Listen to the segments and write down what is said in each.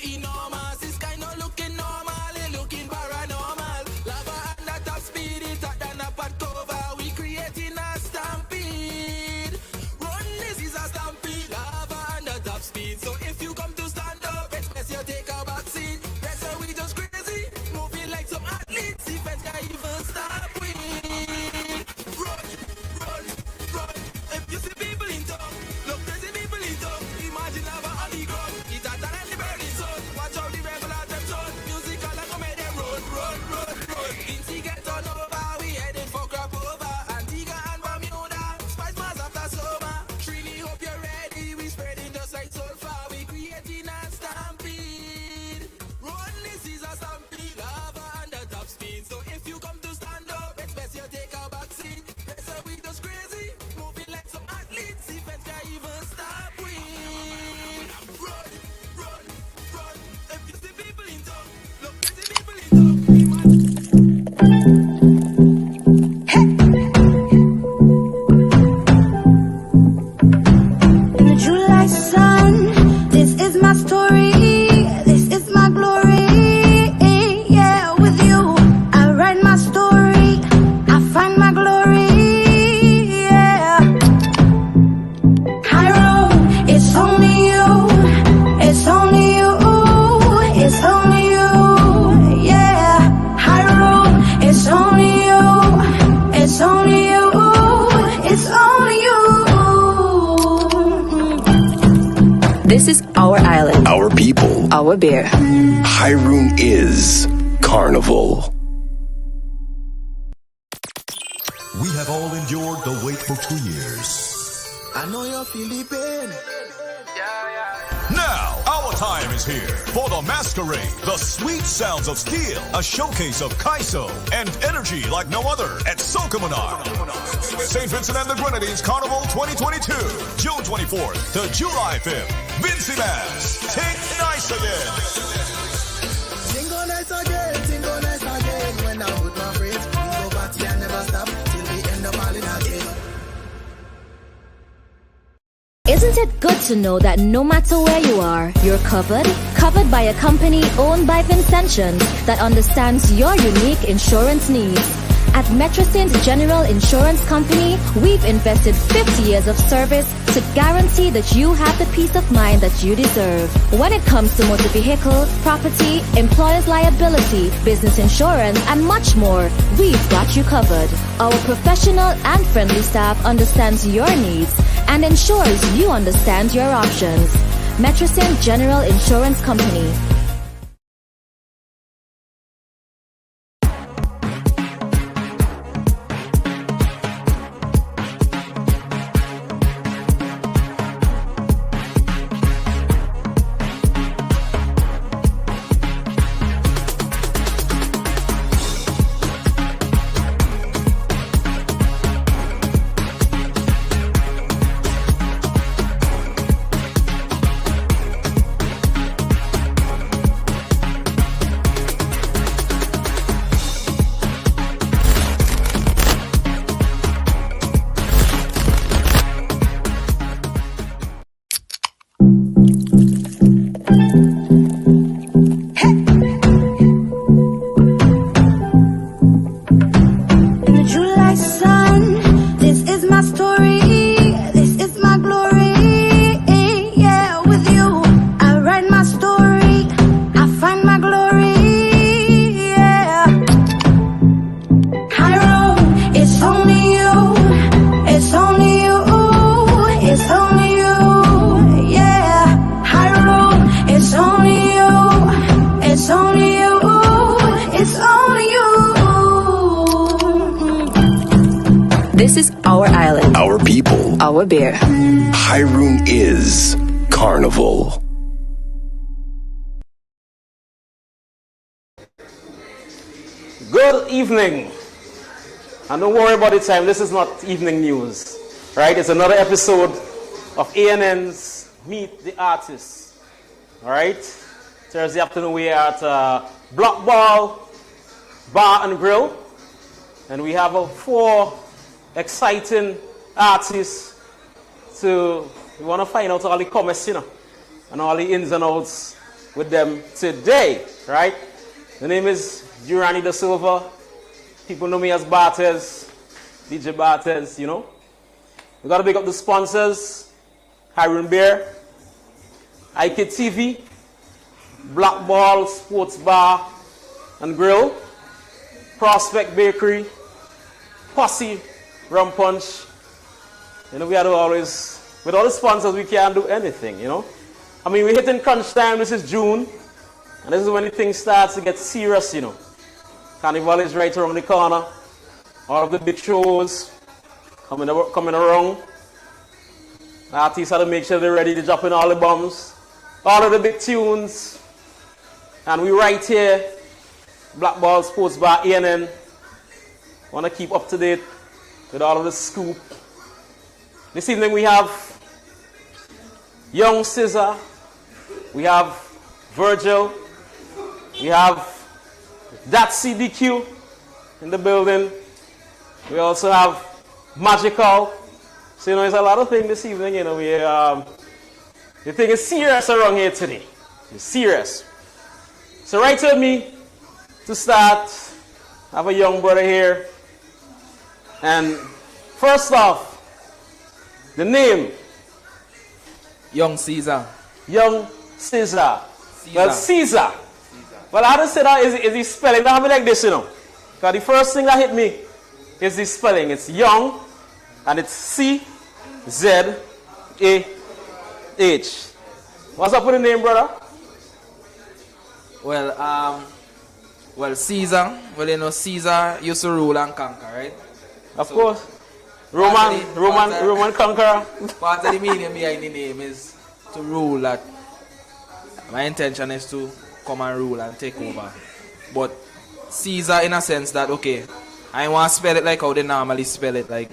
enormous. It's kind of looking normal, it looking paranormal. Lava and the top speed, it hot than a pot cover. We creating a stampede. Run, this is a stampede. Lava and the top speed. So if you come to stand up, it's best you take a back seat. That's how we just crazy, moving like some athletes. If it's can even stop we. Run, run, run. If you see people in town, look, there's people in town. Imagine lava on the ground. It's hotter than the burning sun. Watch out the regular them turn. Music all like make them run, run, run, run. Inti get on over, we headed for crap over. Antigua and Bermuda, spice miles after summer. Really hope you're ready. We spreading just like sulfur. We creating a stampede. Run, this is a stampede. Lava and the top speed. So if you come to stand up, it's best you take a back seat. That's how we just crazy, moving like some athletes. If it can even stop we. Run, run, run. If you see people in town, look, there's people in town. In the July sun, this is my story, this is my glory. Yeah, with you, I write my story, I find my glory. Yeah, high road, it's only you, it's only you, it's only you. Yeah, high road, it's only you, it's only you, it's only you. This is our island, Our people. our beer. Hyrule is Carnival. We have all endured the wait for 2 years. I know you're feeling pain. Now, our time is here for the masquerade, the sweet sounds of steel, a showcase of Kaiso and energy like no other at Sokomanar. St. Vincent and the Grenadines Carnival 2022, June 24th to July 5th. Vincy Mass, take nice again. Tingo nice again. When I'm with my friends, we go party and never stop till we end up all in a jail. Isn't it good to know that no matter where you are, you're covered? Covered by a company owned by Vincentians that understands your unique insurance needs. At Metrosint General Insurance Company, we've invested 50 years of service to guarantee that you have the peace of mind that you deserve. When it comes to motor vehicle, property, employer's liability, business insurance, and much more, we've got you covered. Our professional and friendly staff understands your needs and ensures you understand your options. Metrosint General Insurance Company. In the July sun, this is my story, this is my glory. Yeah, with you, I write my story, I find my glory. Yeah, high road, it's only you, it's only you, it's only you. Yeah, high road, it's only you, it's only you, it's only you. This is our island, Our people. our beer. Hyrule is Carnival. Good evening. And don't worry about the time, this is not evening news. Right? It's another episode of ANN's Meet the Artist. Alright? Thursday afternoon we are at Block Ball Bar and Grill. And we have 4 exciting artists we want to find out all the comments, and all the ins and outs with them today, right? The name is Durani Da Silva. People know me as Bartez, DJ Bartez, you know. We got to pick up the sponsors, Hiron Bear, IKTV, Black Ball Sports Bar and Grill, Prospect Bakery, Posse Rum Punch. You know, we had to always, with all the sponsors, we can't do anything, you know. I mean, we're hitting crunch time. This is June, and this is when the thing starts to get serious, you know. Carnival is right around the corner. All of the big shows coming around. The artists have to make sure they're ready to drop in all the bombs, all of the big tunes. And we right here, Black Ball Sports Bar, ANN. Want to keep up to date with all of the scoop. This evening we have Young Scissor, we have Verjal, we have That CDQ in the building. We also have Magikal. So, you know, there's a lot of things this evening, you know. The thing is serious around here today. It's serious. So right with me to start, I have a young brother here. And first off, the name. Young Caesar. Young Caesar. Well, Caesar. Well, how to say that is the spelling. Don't have it like this, you know. Because the first thing that hit me is the spelling. It's young, and it's C-Z-A-H. What's up with the name, brother? Well, Caesar. Well, you know, Caesar used to rule and conquer, right? Of course. Roman conqueror. Part of the meaning behind the name is to rule. That my intention is to come and rule and take over. But Caesar, in a sense that, okay, I want to spell it like how they normally spell it, like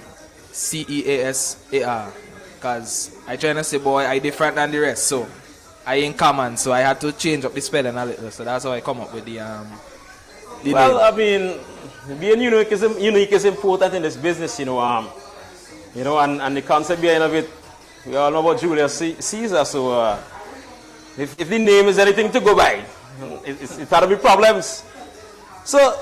C-E-A-S-A-R. Because I trying to say, boy, I different than the rest, so I ain't common, so I had to change up the spelling a little. So that's how I come up with the well, name. I mean, being unique is important in this business, you know. And the concept behind of it, we all know about Julius Caesar. So if the name is anything to go by, it had to be problems. So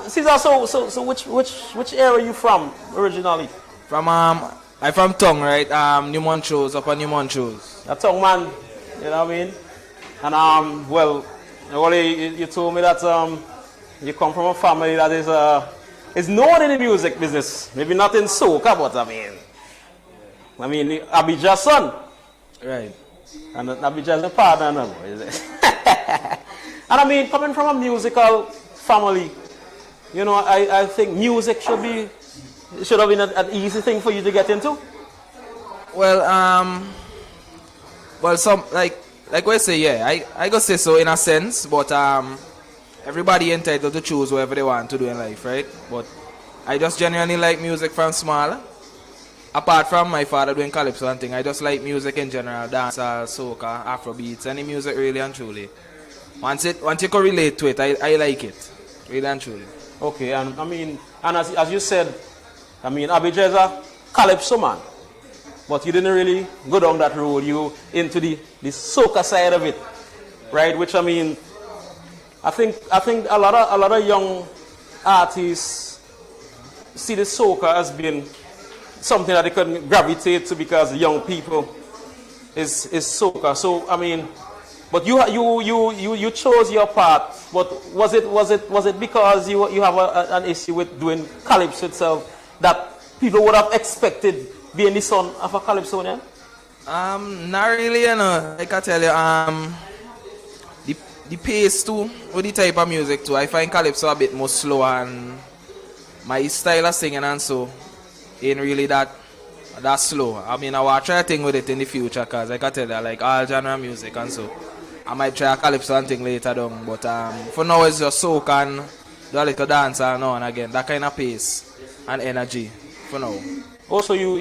Caesar, so which area are you from originally? I'm from Tongue, right? New Montrose, up on New Montrose. A Tongue man, you know what I mean? And well, you told me that you come from a family that is known in the music business. Maybe not in soca, but I mean, Abijah's son. Right. And Abijah's a partner now, is it? And I mean, coming from a musical family, you know, I think music should have been an easy thing for you to get into. Well, some like we say, yeah, I go say so in a sense, but everybody entitled to choose whatever they want to do in life, right? But I just genuinely like music from small. Apart from my father doing calypso and thing, I just like music in general, dancehall, soca, Afrobeats, any music really and truly. Once you can relate to it, I like it, really and truly. Okay, and I mean, and as you said, I mean, Abijah is a calypso man, but you didn't really go down that road. You into the soca side of it, right? Which I mean, I think a lot of young artists see the soca as being something that they couldn't gravitate to because young people is soca. So I mean, but you chose your path. But was it because you have an issue with doing calypso itself that people would have expected being the son of a calypsonian? Not really, you know. Like I tell you, the pace too, with the type of music too. I find calypso a bit more slow, and my style of singing and so ain't really that slow. I mean, I will try a thing with it in the future, because like I tell you, I like all genre of music and so I might try a calypso and thing later down. But for now it's just soca and do a little dance now and again. That kind of pace and energy for now. Also, you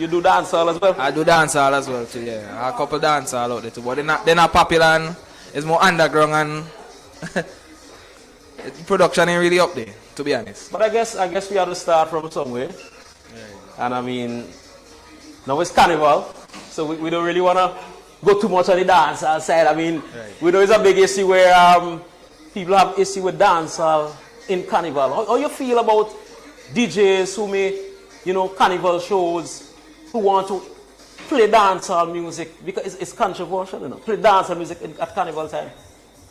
do dancehall as well? I do dancehall as well too, yeah. A couple dancehall out there too, but they're not popular and it's more underground and production ain't really up there, to be honest. But I guess we have to start from somewhere. Yeah. And I mean, now it's Carnival, so we don't really want to go too much on the dancehall side. I mean, we know it's a big issue where people have issue with dancehall in carnival. How you feel about DJs who make, carnival shows who want to play dancehall music because it's controversial, play dancehall music at carnival time?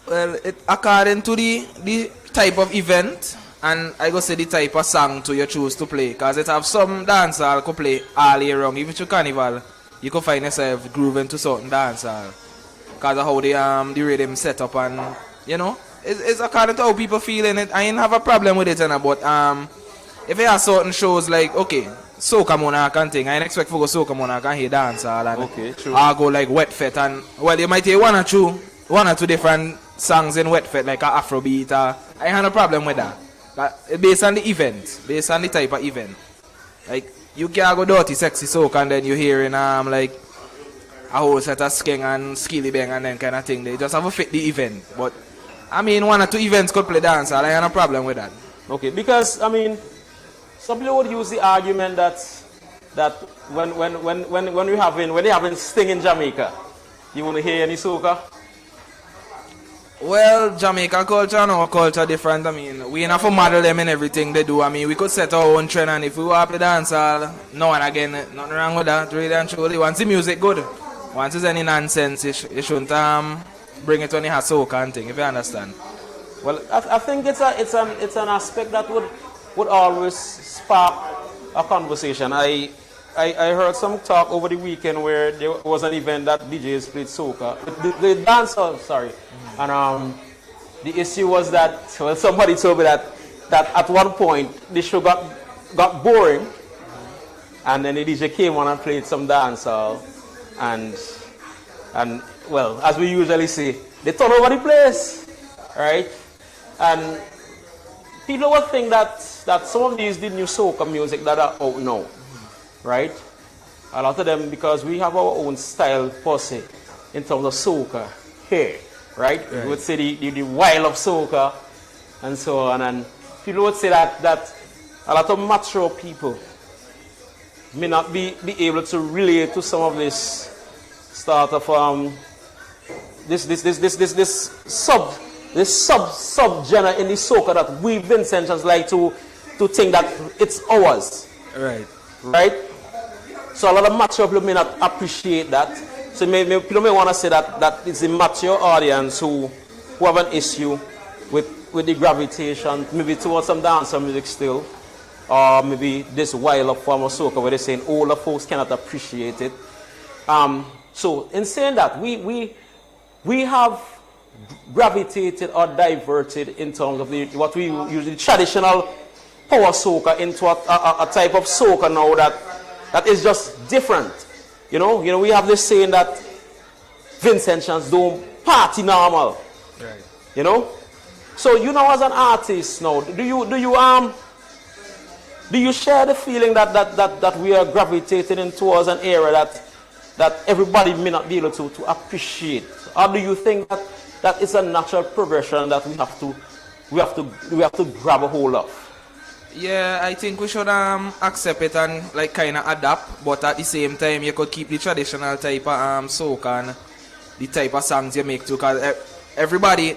Well, according to the type of event, and I go say the type of song to you choose to play, because it have some dancehall could play all year round. Even to carnival, you could find yourself grooving to certain dancehall because of how the rhythm set up, and it's according to how people feel in it. I ain't have a problem with it, but if you have certain shows like Soca Monarch and thing, I ain't expect to go Soca Monarch and hear dancehall, and true. I'll go like Wet Fet, and well, you might hear one or two different songs in Wet Fet, like a Afrobeat. I ain't have no problem with that. Based on the event, based on the type of event. Like, you can't go dirty, sexy soca and then you're hearing like a whole set of skeng and skilly bang and then kind of thing. They just have to fit the event. But, I mean, one or two events could play dance. I have no problem with that. Okay, because, I mean, some people would use the argument that when they having Sting in Jamaica, you want to hear any soca? Well, Jamaica culture and our culture different. I mean, we have to model them in everything they do. I mean, we could set our own trend, and if we want to dance now and again, nothing wrong with that, really and truly. Once the music good, once there's any nonsense, you shouldn't bring it when you have soca and thing, if you understand. Well, I think it's an aspect that would always spark a conversation. I heard some talk over the weekend where there was an event that DJs played soca, the dancehall, sorry. And the issue was that, well, somebody told me that at one point the show got boring, and then the DJ came on and played some dancehall, and well, as we usually say, they turned over the place, right? And people would think that some of these the new soca music that are out now, right? A lot of them, because we have our own style per se in terms of soca here. Right? We would say the wild of soca and so on, and people would say that a lot of mature people may not be able to relate to some of this start of this sub genre in the soca that we Vincentians like to think that it's ours. Right? So a lot of mature people may not appreciate that. So people may want to say that it's the mature audience who have an issue with the gravitation, maybe towards some dancehall music still, or maybe this wild form of soca where they're saying older folks cannot appreciate it. So in saying that, we have gravitated or diverted in terms of what we usually traditional power soca into a type of soca now that is just different. You know, we have this saying that Vincentians don't party normal. Right. So as an artist now, do you share the feeling that we are gravitating in towards an era that everybody may not be able to appreciate? Or do you think that it's a natural progression that we have to grab a hold of? Yeah, I think we should accept it and like kind of adapt, but at the same time you could keep the traditional type of soca and the type of songs you make too, because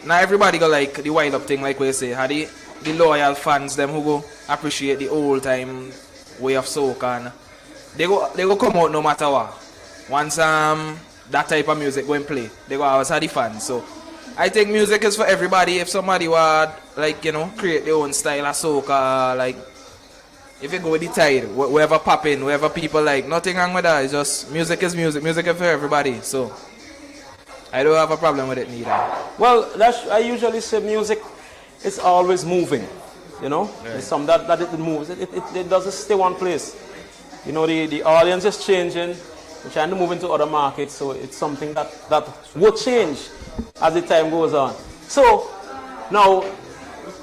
not everybody go like the wild up thing like we say. Had the loyal fans them who go appreciate the old time way of soca, and they go come out no matter what. Once that type of music go and play, they go always have the fans. So I think music is for everybody. If somebody would create their own style of soca, like if you go with the tide, whoever pop in, whoever people like, nothing wrong with that. It's just music is music. Music is for everybody. So I don't have a problem with it neither. Well, I usually say music is always moving. Right. It's something that it moves. It doesn't stay one place. The audience is changing. We're trying to move into other markets, so it's something that will change as the time goes on. So now,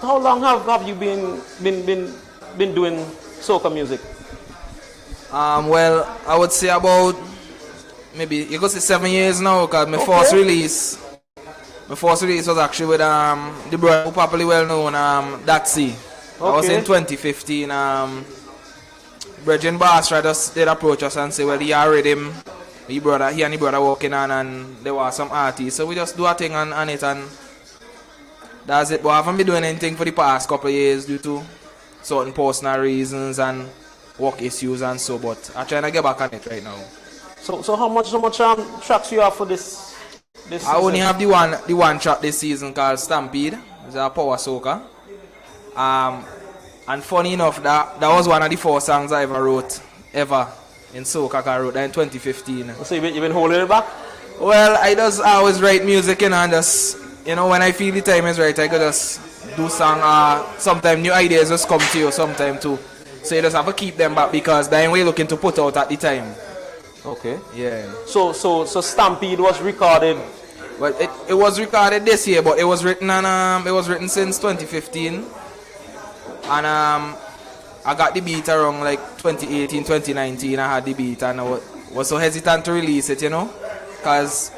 how long have you been doing soca music? Well, I would say about maybe you could say 7 years now, because my first release was actually with the brother who popularly well known Datsy. I was in 2015. Virgin Bass did approach us and say, well, he already he and the brother working on, and there were some artists. So we just do a thing on it, and that's it. But I haven't been doing anything for the past couple of years due to certain personal reasons and work issues and so. But I'm trying to get back on it right now. So how much tracks you have for this I season? only have the one track this season called Stampede. It's a power soca. And funny enough, that was one of the 4 songs I ever wrote in soca. I wrote that in 2015. So you've been holding it back? Well, I just always write music, and just, when I feel the time is right, I could just do song. Sometimes new ideas just come to you sometime too. So you just have to keep them back because that's what you're looking to put out at the time. Okay. Yeah. So Stampede was recorded. Well, it was recorded this year, but it was written since 2015, and I got the beat around like 2018, 2019. I had the beat, and I was so hesitant to release it, because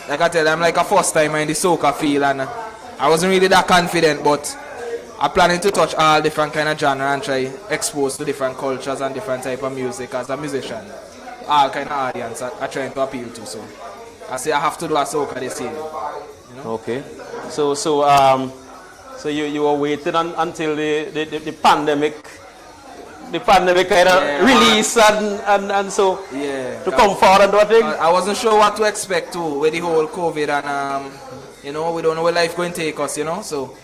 like I tell you, I'm like a first timer in the soca field, and I wasn't really that confident, but I'm planning to touch all different kind of genre and try expose to different cultures and different type of music as a musician. All kind of audience I'm trying to appeal to. So I say I have to do a soca this year. Okay. So you were waiting until the pandemic kind of release and so to come forward and do a thing. I wasn't sure what to expect too with the whole COVID, and we don't know where life going to take us, so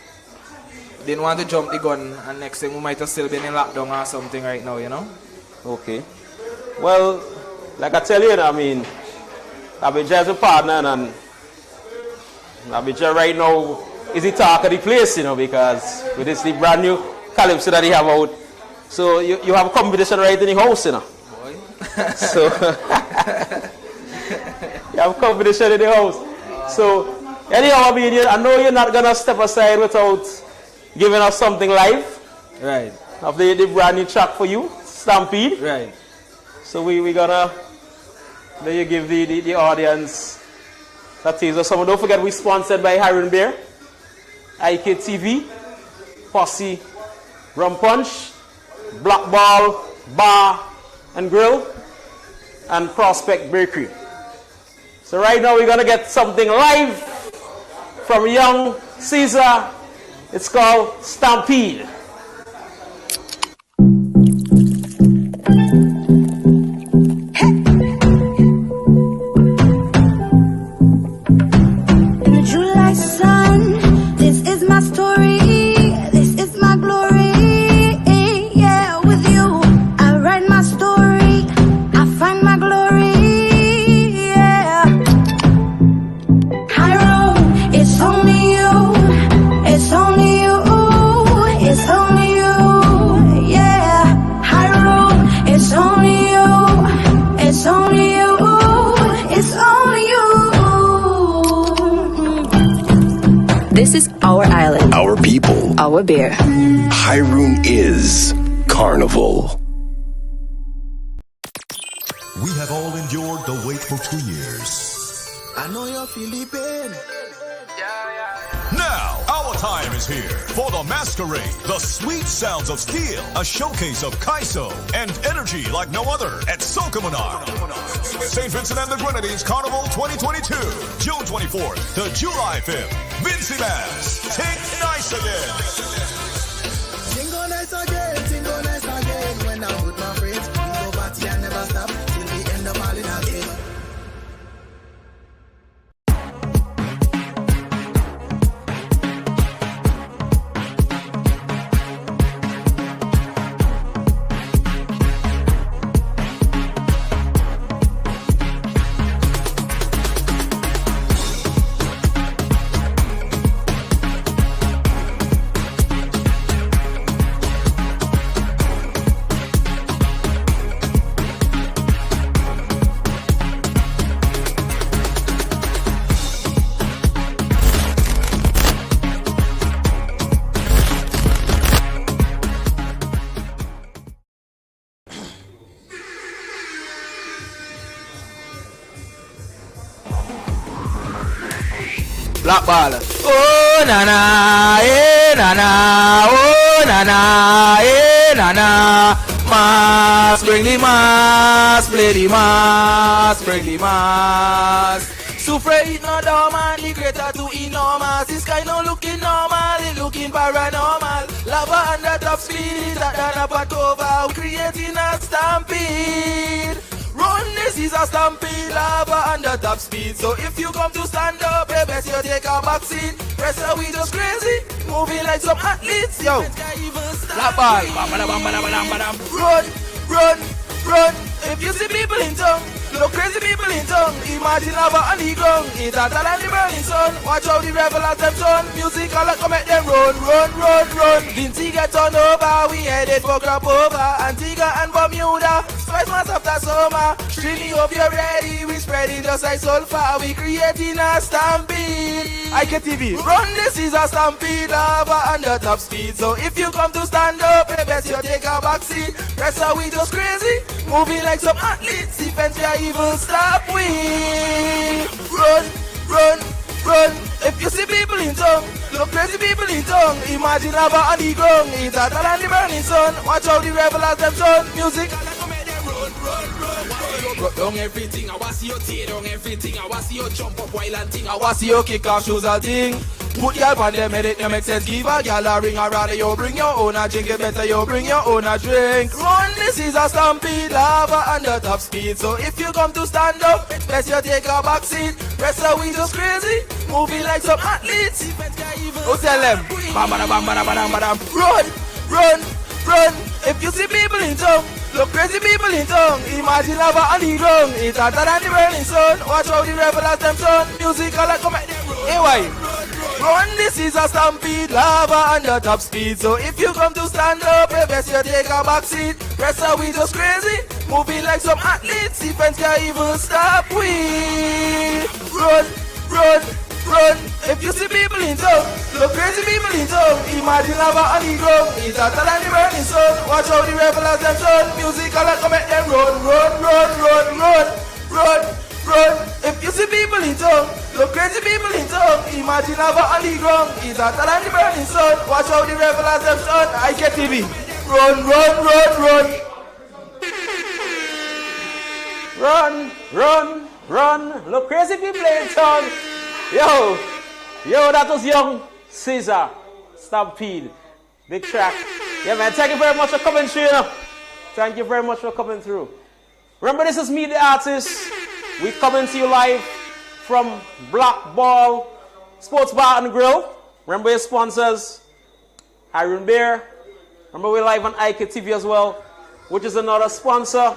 didn't want to jump the gun, and next thing we might have still been in lockdown or something right now, Okay. Well, like I tell you, I've been just a partner, and I've been just right now is the talk of the place, because with this the brand new Calypso that they have out. So you have competition right in the house, Boy. So you have competition in the house. So anyhow, I know you're not gonna step aside without giving us something live. Right. Of the brand new track for you, Stampede. Right. So we gotta let you give the audience that teaser. So don't forget we're sponsored by Hiron Beer, IKTV, Posse, Rum Punch, Black Ball Bar and Grill, and Prospect Bakery. So right now we're gonna get something live from young Caesar. It's called Stampede. In the July sun, this is my story, this is my glory. Yeah, with you, I write my story, I find my glory. Yeah, Hiram, it's only you, it's only you, it's only you. Yeah, Hiram, it's only you, it's only you, it's only you. This is our island, Our people. our beer. Hiroon is Carnival. We have all endured the wait for 2 years. I know you feel the pain. Now, our time is here for the masquerade, the sweet sounds of steel, a showcase of Kaiso and energy like no other at Soca Monarch. St. Vincent and the Grenadines Carnival 2022, June 24th to July 5th. Vincy Mass, take nice again. Tingo nice again, tingo nice again. When I'm with my friends, we go party and never stop till we end up all in again. Black ball. Oh nana, eh nana, oh nana, eh nana. Mass, bring the mass, play the mass, bring the mass. Soufre it no dormant, the greater to enormous. This guy no looking normal, it looking paranormal. Lava and the top speed, that than a pot over. Creating a stampede. Run, this is a stampede, lava and the top speed. So if you come to stand up, hey, best you take a back seat. Rest of we just crazy, moving like some athletes, yo. Lava, run, run, run. If you see people in tongue, look crazy people in tongue. Imagine lava on the ground, it's hotter than the burning sun. Watch how the rebel at them son. Music all come at them run, run, run, run. Vinci get turned over, we headed for crop over. Antigua and Bermuda, spice months after summer. Trini, hope you're ready, we spreading just like sulfur. We creating a stampede. IKTV, run, this is a stampede. Lava and the top speed. So if you come to stand up, hey, best you take a back seat. Rest of we just crazy, moving like some athletes. Defense can't even stop we. Run, run, run. If you see people in tongue, look crazy people in tongue. Imagine lava on the ground, it's hotter than the burning sun. Watch how the rebel as them son. Music run down everything, I want see you tear down everything. I want see you jump up while and thing. I want see you kick off shoes and thing. Put y'all on them head, it no make sense. Give a y'all a ring, or rather you bring your own a drink. It better you bring your own a drink. Run, this is a stampede, lava and the top speed. So if you come to stand up, best you take a back seat. Rest of we just crazy, moving like some athletes. Go tell them, bam, bam, bam, bam, bam, bam. Run, run, run. If you see people in tongue, look crazy people in tongue. Imagine lava on the ground, it's hotter than the burning sun. Watch how the rebel as them son. Music all come at them. Hey, why? Run, this is a stampede, lava and the top speed. So if you come to stand up, hey, best you take a back seat. Rest of we just crazy, moving like some athletes. Defense can't even stop we. Run, run, run. If you see people in tongue, look crazy people in tongue. Imagine lava on the ground, it's hotter than the burning sun. Watch how the rebel as them son. Music all come at them. Run, run, run, run, run, run, run. If you see people in tongue, look crazy people in tongue. Imagine lava on the ground, it's hotter than the burning sun. Watch how the rebel as them son. IKTV, run, run, run, run. Run, run, run. Look crazy people in tongue. Yo, that was Young Caesar, Stampede, big track. Yeah, man, thank you very much for coming through, you know. Thank you very much for coming through. Remember, this is me, the artist. We coming to you live from Black Ball Sports Bar and Grill. Remember your sponsors, Iron Bear. Remember, we're live on IKTV as well, which is another sponsor.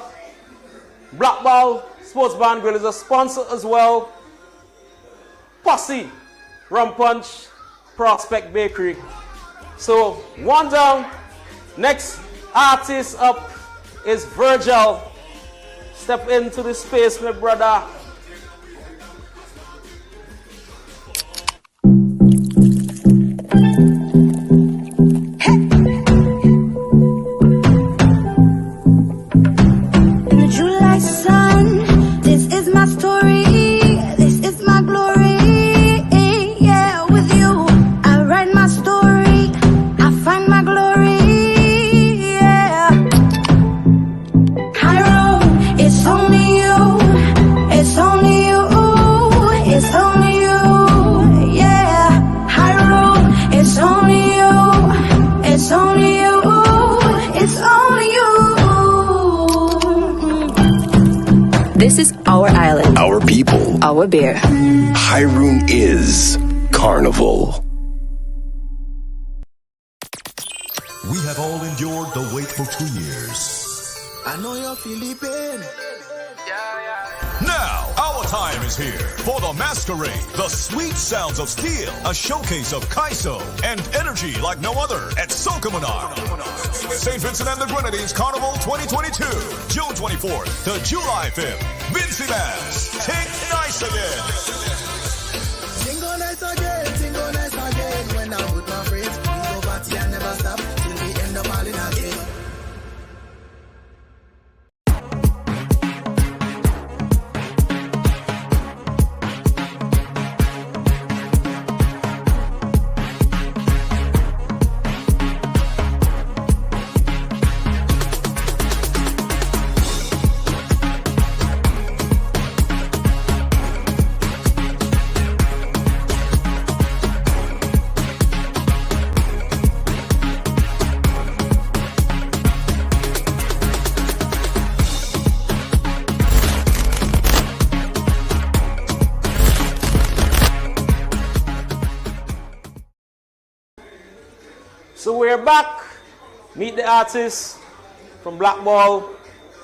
Black Ball Sports Bar and Grill is a sponsor as well. Posse, Rum Punch, Prospect Bakery. So, one down. Next artist up is Verjal. Step into the space, my brother. In the July sun, this is my story. This is my glory. Yeah, with you, I write my story. I find my glory. Yeah. High road, it's only you. It's only you. It's only you. Yeah. High road, it's only you. It's only you. It's only you. This is our island, Our people. our beer. Hyrule is Carnival. We have all endured the wait for 2 years. I know you're feeling pain. Now, our time is here for the masquerade, the sweet sounds of steel, a showcase of Kaiso and energy like no other at Sokomanar. St. Vincent and the Grenadines Carnival 2022, June 24th to July 5th. Vincy Bass, take nice again. Tingo nice again, tingo nice again. When I'm with my friends, we go party and never stop till we end up all in again. So we're back. Meet the Artist from Blackball,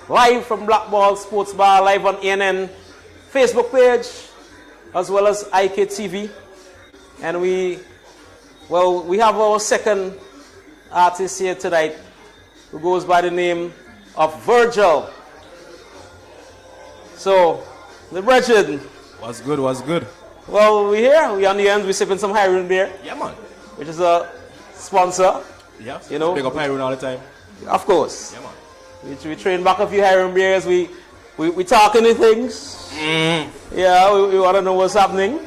live from Blackball Sports Bar, live on ANN Facebook page, as well as IKTV. And we have our second artist here tonight, who goes by the name of Verjal. So, the brethren. What's good, what's good? Well, we're here, we're on the end, we're sipping some Highroon beer. Yeah, man. Which is a sponsor. Yeah, you know. Big up Highroon all the time. Of course. Yeah, man. We train back a few Highroon beers, we talking the things. Yeah, we want to know what's happening.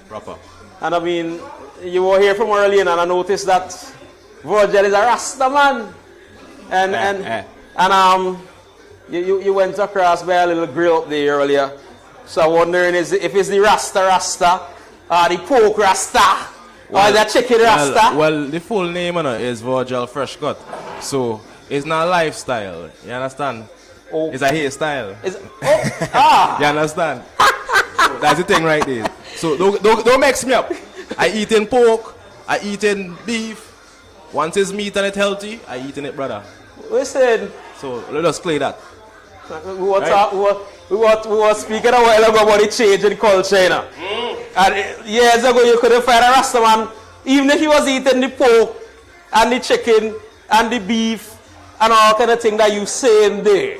Proper. And I mean, you were here from early and I noticed that Verjal is a Rasta man. You went across by a little grill up there earlier. So I'm wondering if it's the Rasta or the pork Rasta or the chicken Rasta. Well, the full name is Verjal Fresh Cut. So it's not a lifestyle. You understand? Oh. It's a hairstyle. You understand? So that's the thing right there. So don't mix me up. I eating pork, I eating beef. Once it's meat and it's healthy, I eating it, brother. Listen. So let us play that. We were speaking a while ago about the change in culture, you know. And years ago you couldn't find a Rasta man, even if he was eating the pork and the chicken and the beef and all kind of thing that you saying there.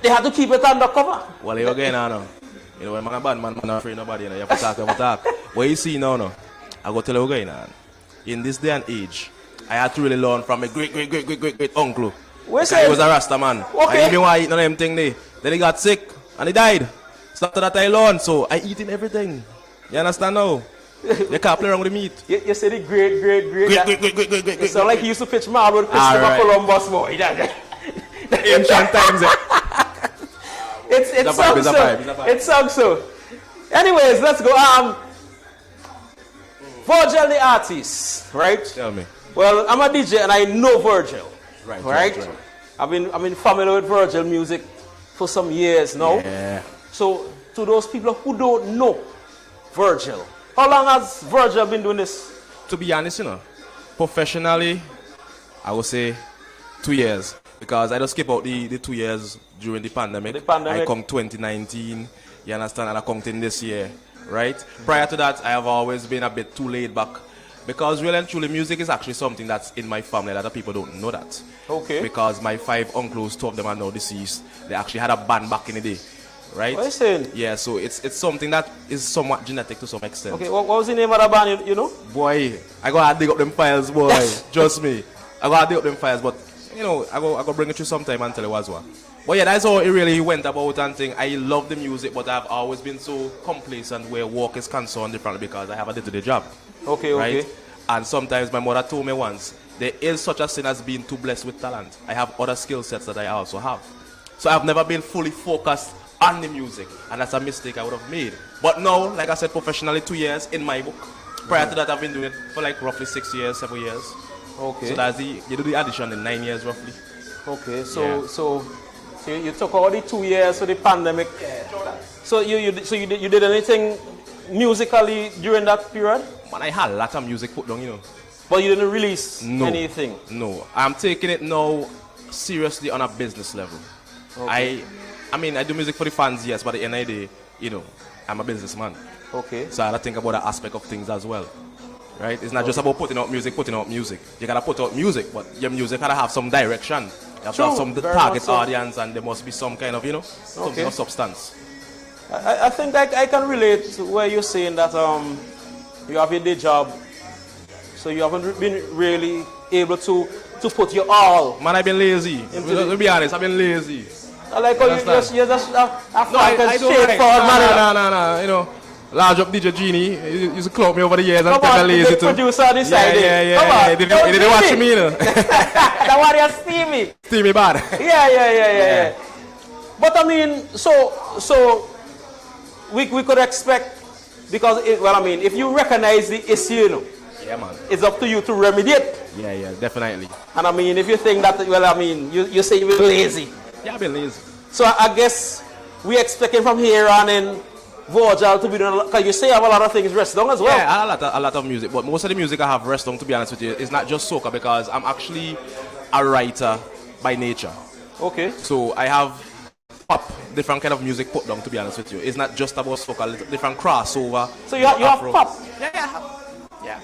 They had to keep it undercover. Well, you're going on now. You know, when I'm a bad man, I'm not afraid of nobody. You know, you have to talk. What you see now, I go tell you what's going on. In this day and age, I had to really learn from a great uncle. He was a Rasta man. Okay. I didn't want to eat none of them things there. Then he got sick and he died. So after that I learned. So I eating everything. You understand now? You can't play around with the meat. You say the great. It sounds like he used to pitch marble with Christopher Columbus, boy. Ancient times. It sounds so. Anyways, let's go. Verjal the Artist, right? Tell me. Well, I'm a DJ and I know Verjal. Right. I've been familiar with Verjal music for some years now. Yeah. So, to those people who don't know Verjal, how long has Verjal been doing this? To be honest, professionally, I would say 2 years. Because I just skip out the 2 years during the pandemic. I come 2019, you understand, and I come in this year, right? Prior to that, I have always been a bit too laid back. Because really and truly, music is actually something that's in my family. A lot of people don't know that. Okay. Because my 5 uncles, 2 of them are now deceased. They actually had a band back in the day, right? What are you saying? Yeah, so it's something that is somewhat genetic to some extent. Okay, what was the name of the band, you know? Boy, I gotta dig up them files, boy. Trust me. I gotta dig up them files, but I go bring it to you sometime and tell you what's what. But yeah, that's how it really went about and thing. I love the music, but I've always been so complacent where work is concerned differently because I have a day-to-day job. Okay. And sometimes my mother told me once, there is such a thing as being too blessed with talent. I have other skill sets that I also have. So I've never been fully focused on the music, and that's a mistake I would have made. But now, like I said, professionally 2 years in my book. Prior to that, I've been doing it for like roughly 6 years, 7 years. Okay. So that's you do the addition in 9 years roughly. Okay, so you took all the 2 years for the pandemic. So you did anything musically during that period? Man, I had a lot of music put down, But you didn't release anything? No, I'm taking it now seriously on a business level. Okay. I mean, I do music for the fans, yes, but at the end of the day, I'm a businessman. Okay. So I gotta think about that aspect of things as well. Right? It's not just about putting out music. You gotta put out music, but your music gotta have some direction. You have to have some target audience, and there must be some kind of, something of substance. I think I can relate to where you're saying that you have a day job, so you haven't been really able to put your all. Man, I've been lazy. To be honest, I've been lazy. I like how you're just a straightforward man. No. Large up DJ Genie, he used to clout me over the years and tell me lazy too. Producer on the side. Yeah. He didn't watch me, That one is steamy. Steamy bad. Yeah. But I mean, so we could expect, because if you recognize the issue, yeah, man, it's up to you to remedy it. Yeah, definitely. And I mean, if you think that, you say you're lazy. Yeah, I've been lazy. So I guess we expecting from here on in Verjal to be doing? Because you say you have a lot of things rest down as well. Yeah, a lot of music, but most of the music I have rest on, to be honest with you, is not just soca because I'm actually a writer by nature. Okay. So I have pop, different kind of music put down, to be honest with you. It's not just about soca, different crossover. So you have pop? Yeah.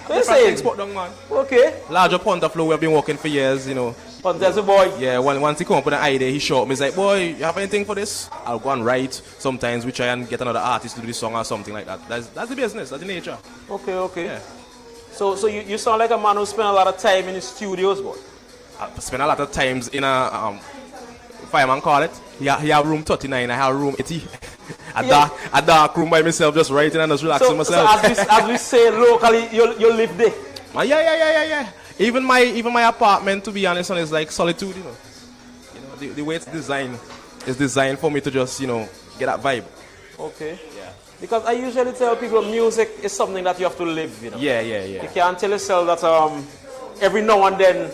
What you saying? Things put down, man. Okay. Larger Punter Flow, we've been working for years, you know. Punter's a boy. Yeah, once he come up with an idea, he showed me, he's like, boy, you have anything for this? I'll go and write. Sometimes we try and get another artist to do this song or something like that. That's the business, that's the nature. Okay. Yeah. So you sound like a man who spend a lot of time in the studios, boy. I spend a lot of times in a fireman call it. He have room 39, I have room 80. a dark room by myself, just writing and just relaxing myself. So as we say locally, you live there. Yeah. Even my apartment, to be honest, is like solitude, you know. The way it's designed is designed for me to just, you know, get that vibe. Okay. Yeah. Because I usually tell people music is something that you have to live, you know. Yeah. You can't tell yourself that every now and then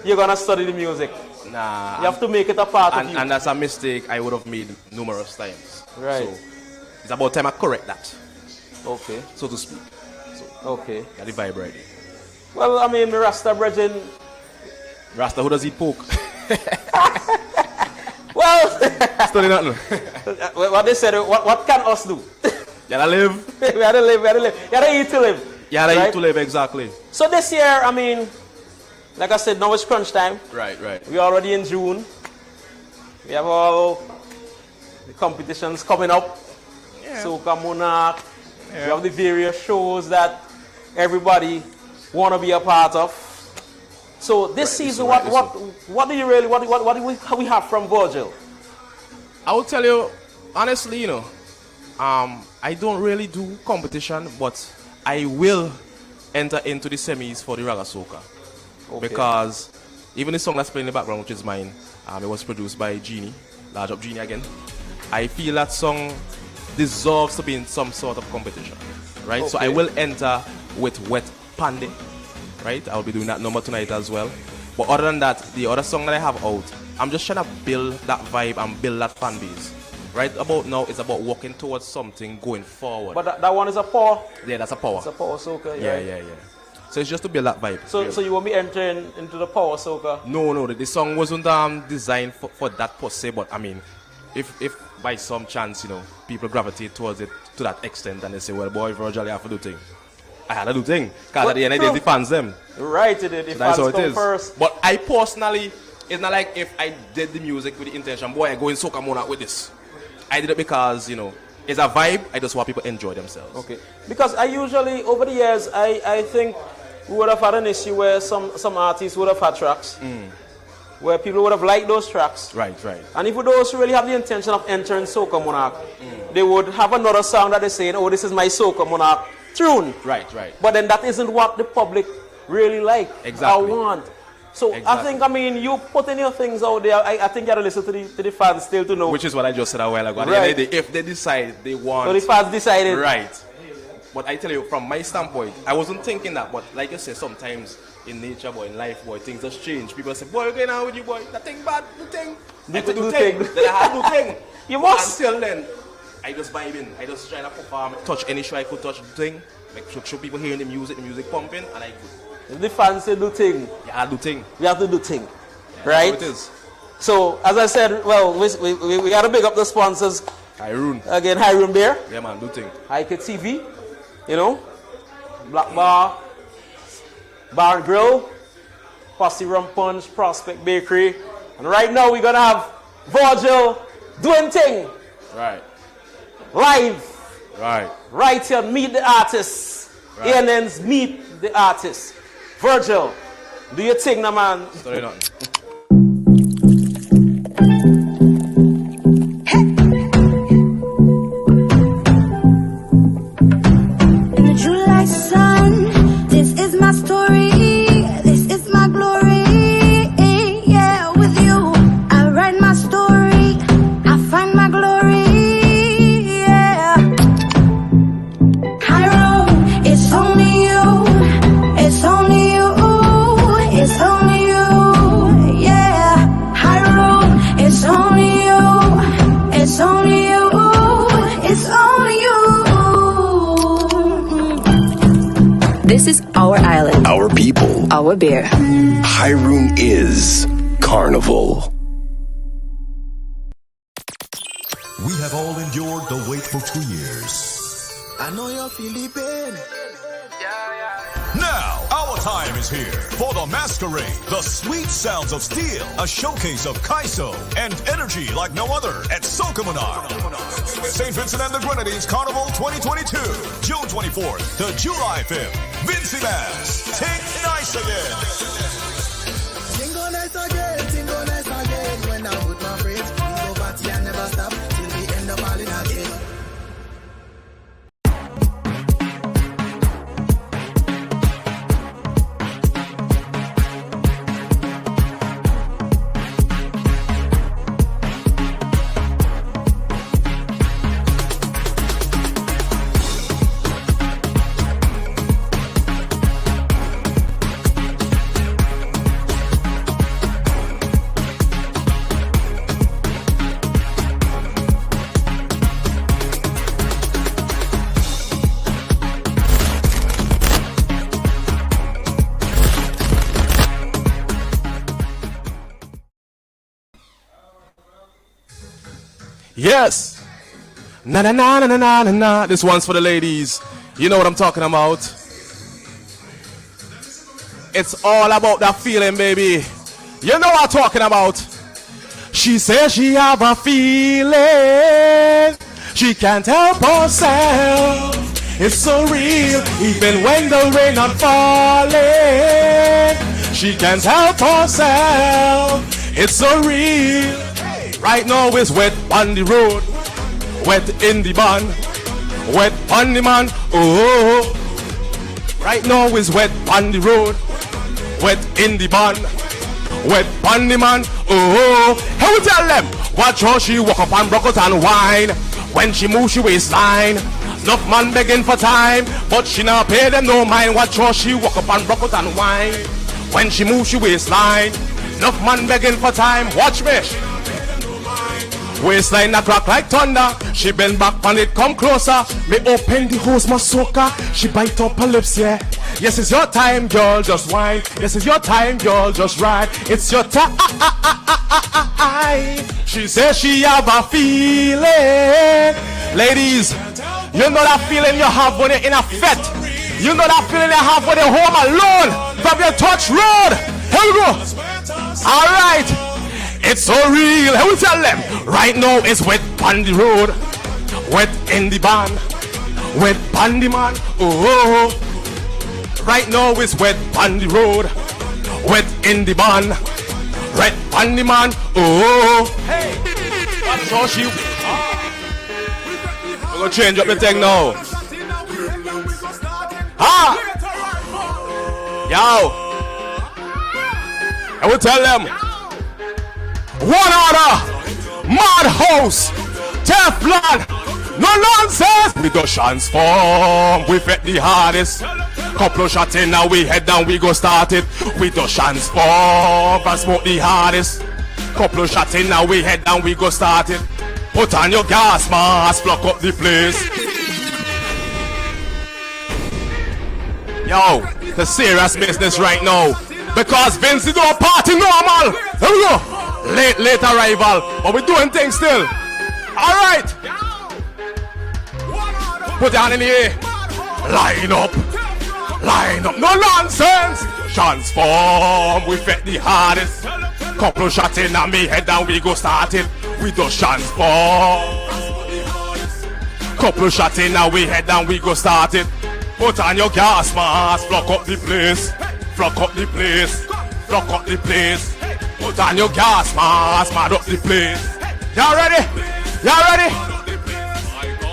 you're gonna study the music. Nah. You have to make it a part of you. And that's a mistake I would have made numerous times. Right. So it's about time I correct that. Okay. So to speak. So, okay. Got the vibe ready. Well, I mean, Rasta brethren. Rasta, who does eat pork? Well, study nothing. What they said, what can us do? You gotta live. we gotta live. You gotta eat to live. You gotta eat to live, exactly. So this year, I mean, like I said, now it's crunch time. Right. We're already in June. We have all the competitions coming up. Yeah. Soca Monarch. Yeah. We have the various shows that everybody want to be a part of. So this season, what do you really, what do we have from Verjal? I will tell you, honestly, you know, I don't really do competition, but I will enter into the semis for the Raga Soca. Okay. Because even the song that's playing in the background, which is mine, it was produced by Genie, large up Genie again. I feel that song deserves to be in some sort of competition, right? Okay. So I will enter with Wet Pande, right? I'll be doing that number tonight as well. But other than that, the other song that I have out, I'm just trying to build that vibe and build that fan base. Right about now, it's about working towards something going forward. But that one is a power? Yeah, that's a power. It's a power soca, yeah. So it's just to build that vibe. So you won't be entering into the power soca? No, the song wasn't designed for that per se, but I mean, if by some chance, you know, people gravitate towards it to that extent and they say, well, boy, Verjal, you have to do thing. I had to do thing. Because at the end of the day, the fans them. Right, it is. The fans come first. But I personally, it's not like if I did the music with the intention, boy, I go in Soca Monarch with this. I did it because, you know, it's a vibe. I just want people to enjoy themselves. Okay. Because I usually, over the years, I think we would have had an issue where some artists would have had tracks. Where people would have liked those tracks. Right. And if those really have the intention of entering Soca Monarch, they would have another song that they say, oh, this is my Soca Monarch tune. Right. But then that isn't what the public really like or want. So I think, I mean, you putting your things out there, I think you have to listen to the fans still to know. Which is what I just said a while ago. At the end of the day, if they decide they want... So the fans decided. Right. But I tell you, from my standpoint, I wasn't thinking that, but like you say, sometimes in nature, boy, in life, boy, things just change. People say, boy, you're going on with you, boy. That thing bad, do thing. I could do thing. Then I had do thing. You must. Until then, I just vibe in. I just try to perform, touch any show I could touch, do thing. Make sure people hearing the music pumping, and I go. If the fans say do thing. Yeah, do thing. We have to do thing. Right? It is. So, as I said, well, we got to big up the sponsors. Hyrule. Again, Hyrule Beer. Yeah, man, do thing. IK TV. You know, Black Bar, Bar and Grill, Posse Rum Punch, Prospect Bakery, and right now we're gonna have Verjal doing thing. Right. Live. Right. Right here, meet the artists. Right. ANNs meet the artists. Verjal, do your thing, now, man. Sorry, nothing. My story, this is my glory. Yeah, with you, I write my story, I find my glory. Yeah, Cairo, it's only you, it's only you, it's only you. This is our island. Our people. Our beer. Hyrule is Carnival. We have all endured the wait for 2 years. I know you're feeling pain. Now, our time is here for the masquerade, the sweet sounds of steel, a showcase of Kaiso and energy like no other at Sokomanar. St. Vincent and the Grenadines Carnival 2022, June 24th to July 5th. Vincy Bass, take nice again. Tingo nice again. When I'm with my friends, we go party and never stop till we end up all in again. Yes. Na na na na na na na na. This one's for the ladies. You know what I'm talking about. It's all about that feeling, baby. You know what I'm talking about. She says she have a feeling. She can't help herself. It's so real, even when the rain not falling. She can't help herself. It's so real. Right now it's wet on the road, wet in the barn, wet on the man. Oh, right now it's wet on the road, wet in the barn, wet on the man. Oh, how we tell them? Watch how she walk up and broke out and whine. When she moves she waistline. Enough man begging for time, but she not pay them no mind. Watch how she walk up and broke out and whine. When she moves she waistline. Enough man begging for time. Watch me. Waistline a crack like thunder. She bend back and it come closer. Me open the hose, my soaker. She bite up her lips, yeah. Yes, it's your time, girl, just whine. Yes, it's your time, girl, just ride. It's your time. She says she have a feeling. Ladies, you know that feeling you have when you're in a fete. You know that feeling you have when you're home alone from your touch road. Here we go. All right. It's so real. How we tell them? Right now it's wet on the road, wet in the barn, wet on the man. Oh, right now it's wet on the road, wet in the barn, wet on the man. Oh, hey, watch how she. We're gonna change up the thing now. Yo, I will tell them. One order, Madhouse, Teflon, no nonsense. We go transform, we fit the hardest. Couple of shots in now we head down, we go start it. We do transform and smoke the hardest. Couple of shots in now we head down, we go start it. Put on your gas mask, block up the place. Yo, the serious business right now. Because Vince is doing party normal. Here we go. Late arrival, but we're doing things still. Alright. Put down in the air. Line up. No nonsense. Transform. We fit the hardest. Couple shots in and me head down, we go start it. We do transform. Couple shots in and we head down, we go start it. Put on your gas mask. Block up the place. Block up the place. Block up the place. Put on your gas mask, mad up the place. Y'all ready? Y'all ready?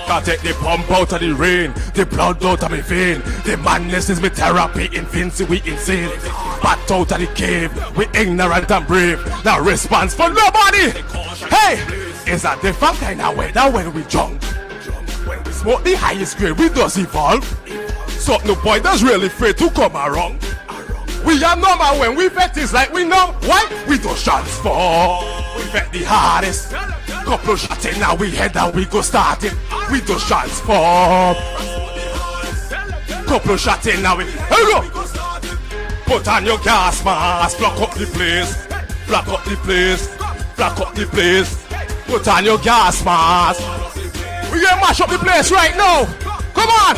Can't take the pump out of the rain, the blood out of my vein. The madness is my therapy, infancy we insane. Bat out of the cave, we ignorant and brave. No response for nobody. Hey, it's a different kind of weather when we drunk. When we smoke the highest grade, we does evolve. So no boy that's really afraid to come around. We are normal when we bet is like we know. Why? We do transform. We bet the hardest. Couple shots in now we head down, we go start it. We do transform. Couple shot in now. Here we go. Put on your gas mask. Block up the place. Block up the place. Block up the place. Put on your gas mask. We gonna mash up the place right now. Come on.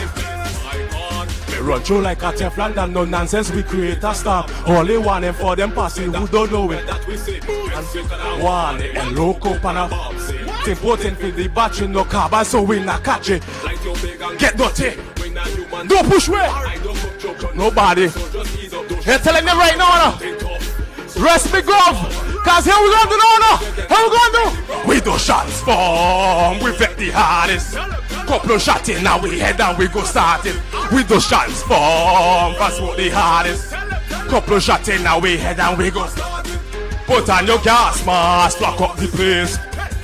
We run through like a Teflon and no nonsense. We create a stop. Only one and for them passing who don't know it. And one and loco pan a. It's important for the battery no carbon so we not catch it. Get dirty. Don't push way. Nobody. They're telling them right now. Rest me glove. Cause here we gonna do now. How we gonna do? We do shots form. We vet the hardest. Couple shot in now we head and we go start it. We do shots form. That's what the hardest. Couple shot in now we head and we go start it. Put on your gas mask. Flock up the place.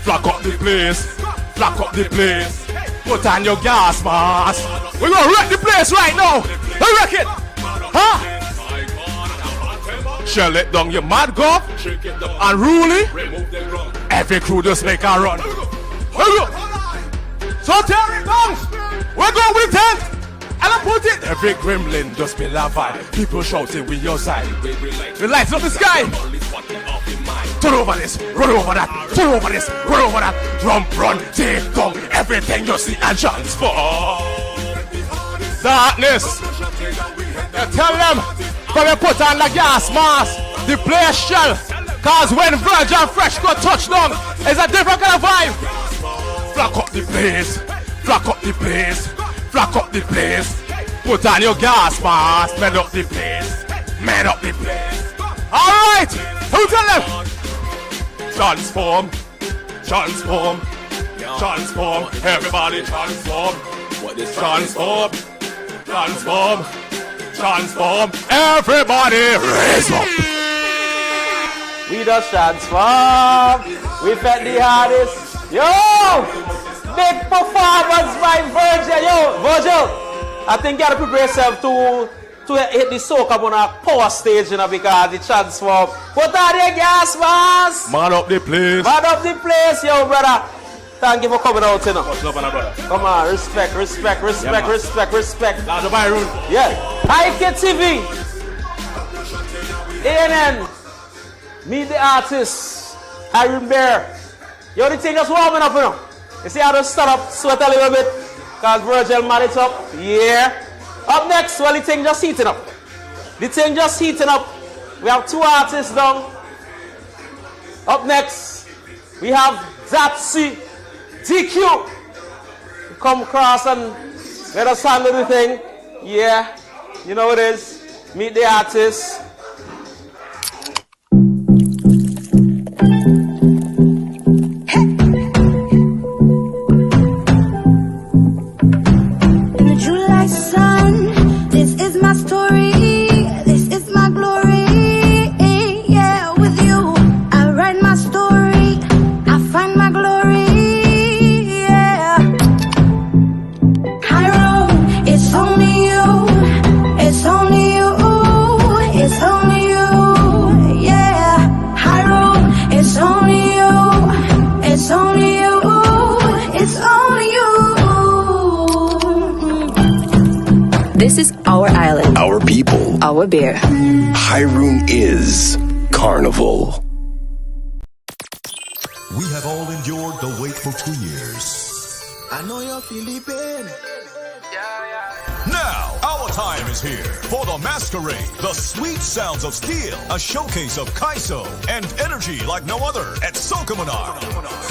Flock up the place. Flock up the place. Put on your gas mask. We're gonna wreck the place right now. Let's wreck it. Huh? Shell it down, you mad golf. Unruly. Every crew just make a run. So tear it down. We're going with it. And I put it. Every gremlin just be la vibe. People shouting with your side. The lights up the sky. Turn over this, run over that, turn over this, run over that. Run, take down everything you see and transform. Darkness. You tell them, come and put on the gas mask, the place shell. Cause when Verjal Fresh go touchdown, it's a different kind of vibe. Flock up the place, flock up the place, flock up the place. Put on your gas mask, man up the place, man up the place. Alright, who tell them? Transform, transform, transform, everybody transform. What is transform? Transform, transform, everybody raise up. We just transform. We fed the hardest. Yo! Big performance by Verjal. Yo, Verjal, I think you gotta prepare yourself to hit the soca on a power stage, you know, because the transform. Put on your gas mask. Man up the place. Man up the place, yo, brother. Thank you for coming out, you know. Much love, brother. Come on, respect. Yeah, Loud Byron. Yeah. IKTV. ANN. Meet the artist. Iron Bear. Yo, the thing just warming up, you know. You see how to stand up, sweat a little bit? Because Verjal man it up. Yeah. Up next, well, the thing just heating up. The thing just heating up. We have two artists down. Up next, we have Zapsy, DQ. Come across and let us handle the thing. Yeah, you know what it is. Meet the artist. In the July sun, this is my story, this is my glory. Yeah, with you, I write my story, I find my glory. Yeah, high road, it's only you, it's only you, it's only you. Yeah, high road, it's only you, it's only you, it's only you. This is our island, Our people. our beer. Hyrule is Carnival. We have all endured the wait for 2 years. I know you're feeling pain. Now, our time is here for the masquerade, the sweet sounds of steel, a showcase of Kaiso and energy like no other at Sokomanar.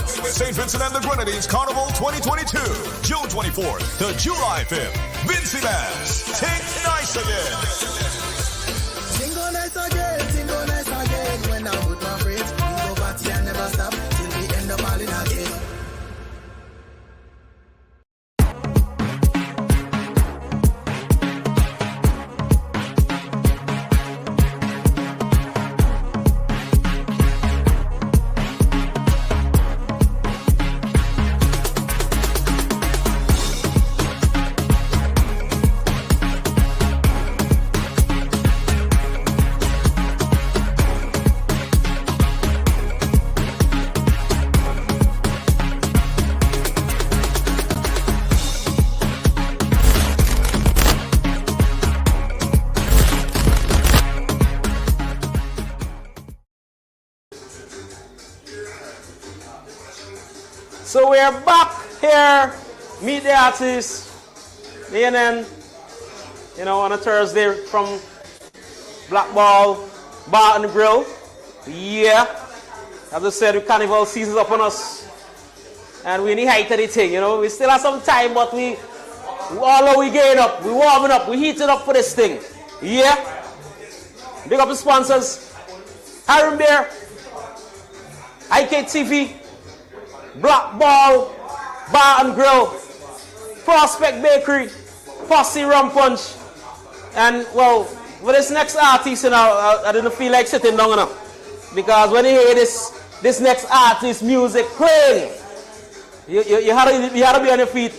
St. Vincent and the Grenadines Carnival 2022, June 24th to July 5th. Vincy Bass, take nice again. Tingo nice again, tingo nice again. When I'm with my friends, we go party and never stop till we end up all in again. So we're back here, Meet the Artist, CNN, you know, on a Thursday from Black Ball Bar and Grill. Yeah, as I said, the carnival season's up on us, and we're in the height of the thing, you know. We still have some time, but we all we getting up, we warming up, we heating up for this thing. Yeah, big up the sponsors, Harry Beer, IKTV, Black Ball Bar and Grill, Prospect Bakery, Posse Rum Punch, and well, for this next artist, you know, I didn't feel like sitting down enough, because when you hear this next artist music playing, you had to be on your feet,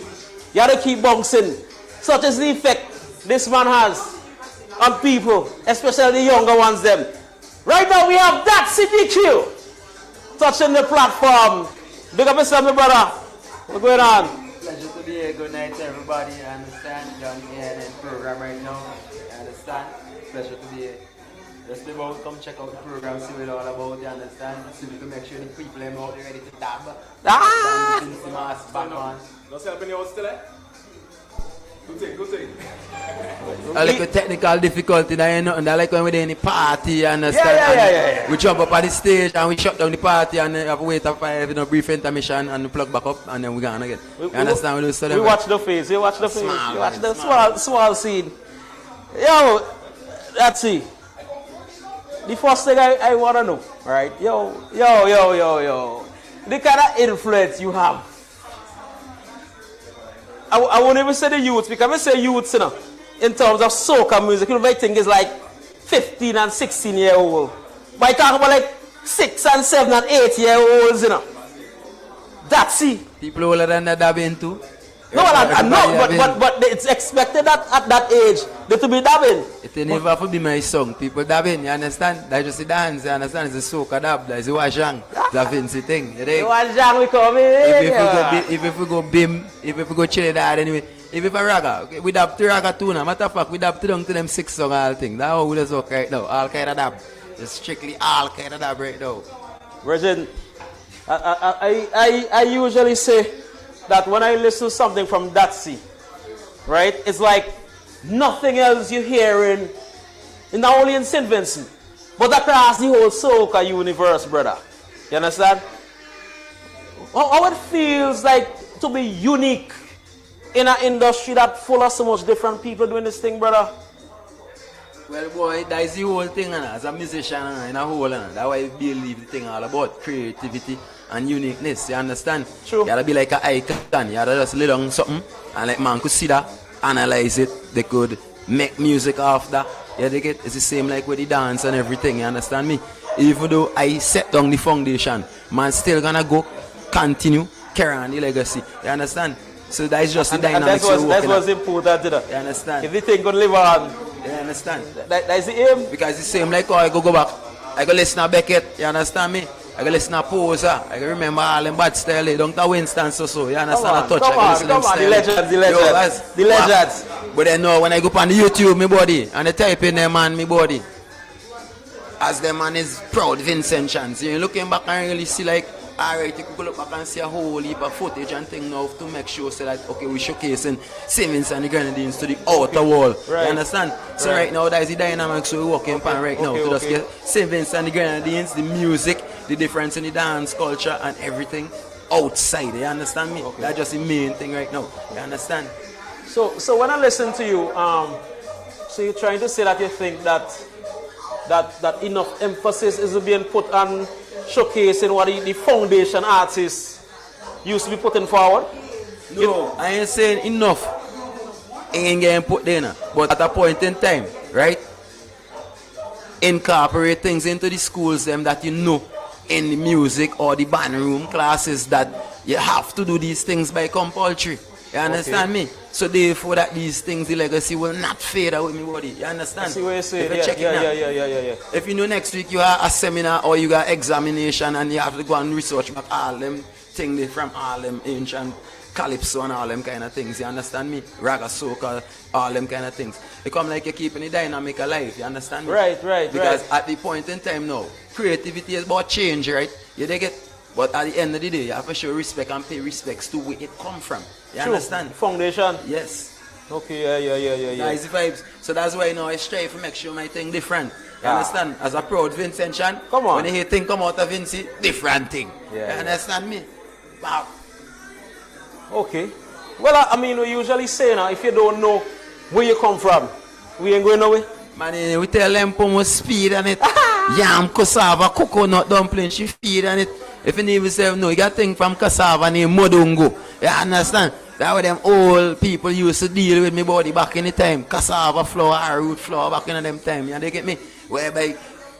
you had to keep bouncing. Such is the effect this man has on people, especially the younger ones them. Right now we have that CDQ touching the platform. Big up yourself, my brother. What's going on? Pleasure to be here. Good night to everybody. I understand. John here in program right now. I understand. Pleasure to be here. Just about come check out the program, see what it's all about. You understand? So we can make sure the people are out there ready to dab. Ah! Don't help anyone still, eh? Good thing. A little technical difficulty, that ain't nothing. That like when we're in the party, you understand? Yeah. We jump up on the stage and we shut down the party and have to wait for a brief intermission and plug back up and then we gone again. You understand? We watch the face. You watch the face. You watch the small scene. Yo, that's it. The first thing I want to know, right? Yo. The kind of influence you have. I won't even say the youth, because I say youth, you know, in terms of soca music, you might think it's like 15 and 16-year-old. But I talk about like 6 and 7 and 8-year-olds, you know. That's it. People older than that dabbing too. No, I'm not, but it's expected that at that age they to be dabbing. It never have to be my song. People dabbing, you understand? That's just the dance, you understand? It's a soca dab, that's the wajang. It's a fancy thing. The wajang we come in. If we go bim, if we go chill that anyway. If we raga, okay, we dab 3 raga too now. Matter of fact, we dab to them 6 song all thing. That's how we just work right now. All kind of dab. It's strictly all kind of dab right now. Virgin, I usually say that when I listen to something from Datsy, right, it's like nothing else you're hearing, not only in St. Vincent, but across the whole soca universe, brother. You understand? How it feels like to be unique in an industry that full of so much different people doing this thing, brother? Well, boy, that is the whole thing, as a musician, in a whole, that's why I believe the thing all about creativity and uniqueness, you understand? True. You gotta be like an icon, you gotta just lay down something, and like man could see that, analyze it, they could make music off that, you dig it? It's the same like with the dance and everything, you understand me? Even though I set down the foundation, man still gonna go, continue, carry on the legacy, you understand? So that is just the dynamics you're working That's what's important, you know? You understand? If the thing could live on, you understand? That's the aim. Because it's the same like how I go back, I go listen to Beckett, you understand me? I go listen to Poser, I go remember all them bad style, they don't Winston so, you understand? Come on, the legends. But then now when I go on the YouTube, me body, and they type in them man, me body, as the man is proud Vincent Chance, you're looking back and really see like, alright, you could look back and see a whole heap of footage and thing now to make sure so that, okay, we're showcasing St. Vincent and the Grenadines to the outer wall. Right. You understand? So right now, that is the dynamics we're working on right now. To just get St. Vincent and the Grenadines, the music, the difference in the dance culture and everything outside. You understand me? Okay. That's just the main thing right now. You understand? So when I listen to you, so you're trying to say that you think that enough emphasis is being put on showcasing what the foundation artists used to be putting forward? No, I ain't saying enough ain't getting put there, but at a point in time, right, incorporate things into the schools them that you know in the music or the band room classes that you have to do these things by compulsory. You understand me? So therefore that these things, the legacy will not fade out with me body. You understand? I see what you're saying. Yeah. If you know next week you have a seminar or you got examination and you have to go and research about all them things from all them ancient calypso and all them kind of things, you understand me? Raga, soca, all them kind of things. It come like you're keeping the dynamic alive, you understand me? Right. Because at the point in time now, creativity is about change, right? You dig it? But at the end of the day, you have to show respect and pay respects to where it come from. You True. understand? Foundation. Yes. Okay, yeah. Nice vibes. So that's why I strive to make sure my thing different. You Yeah. understand? As a proud Vincentian, Come on. when you hear thing come out of Vinci, different thing. Yeah. You understand me? Wow. Okay. Well, I mean, we usually say now, if you don't know where you come from, we ain't going nowhere. Man, we tell them put more speed on it. Yam, cassava, coconut dumpling, she feed on it. If you never say no, you got thing from cassava named Modungo. You understand? That's what them old people used to deal with me body back in the time. Cassava flour, arrowroot flour back in them time. You get me? Whereby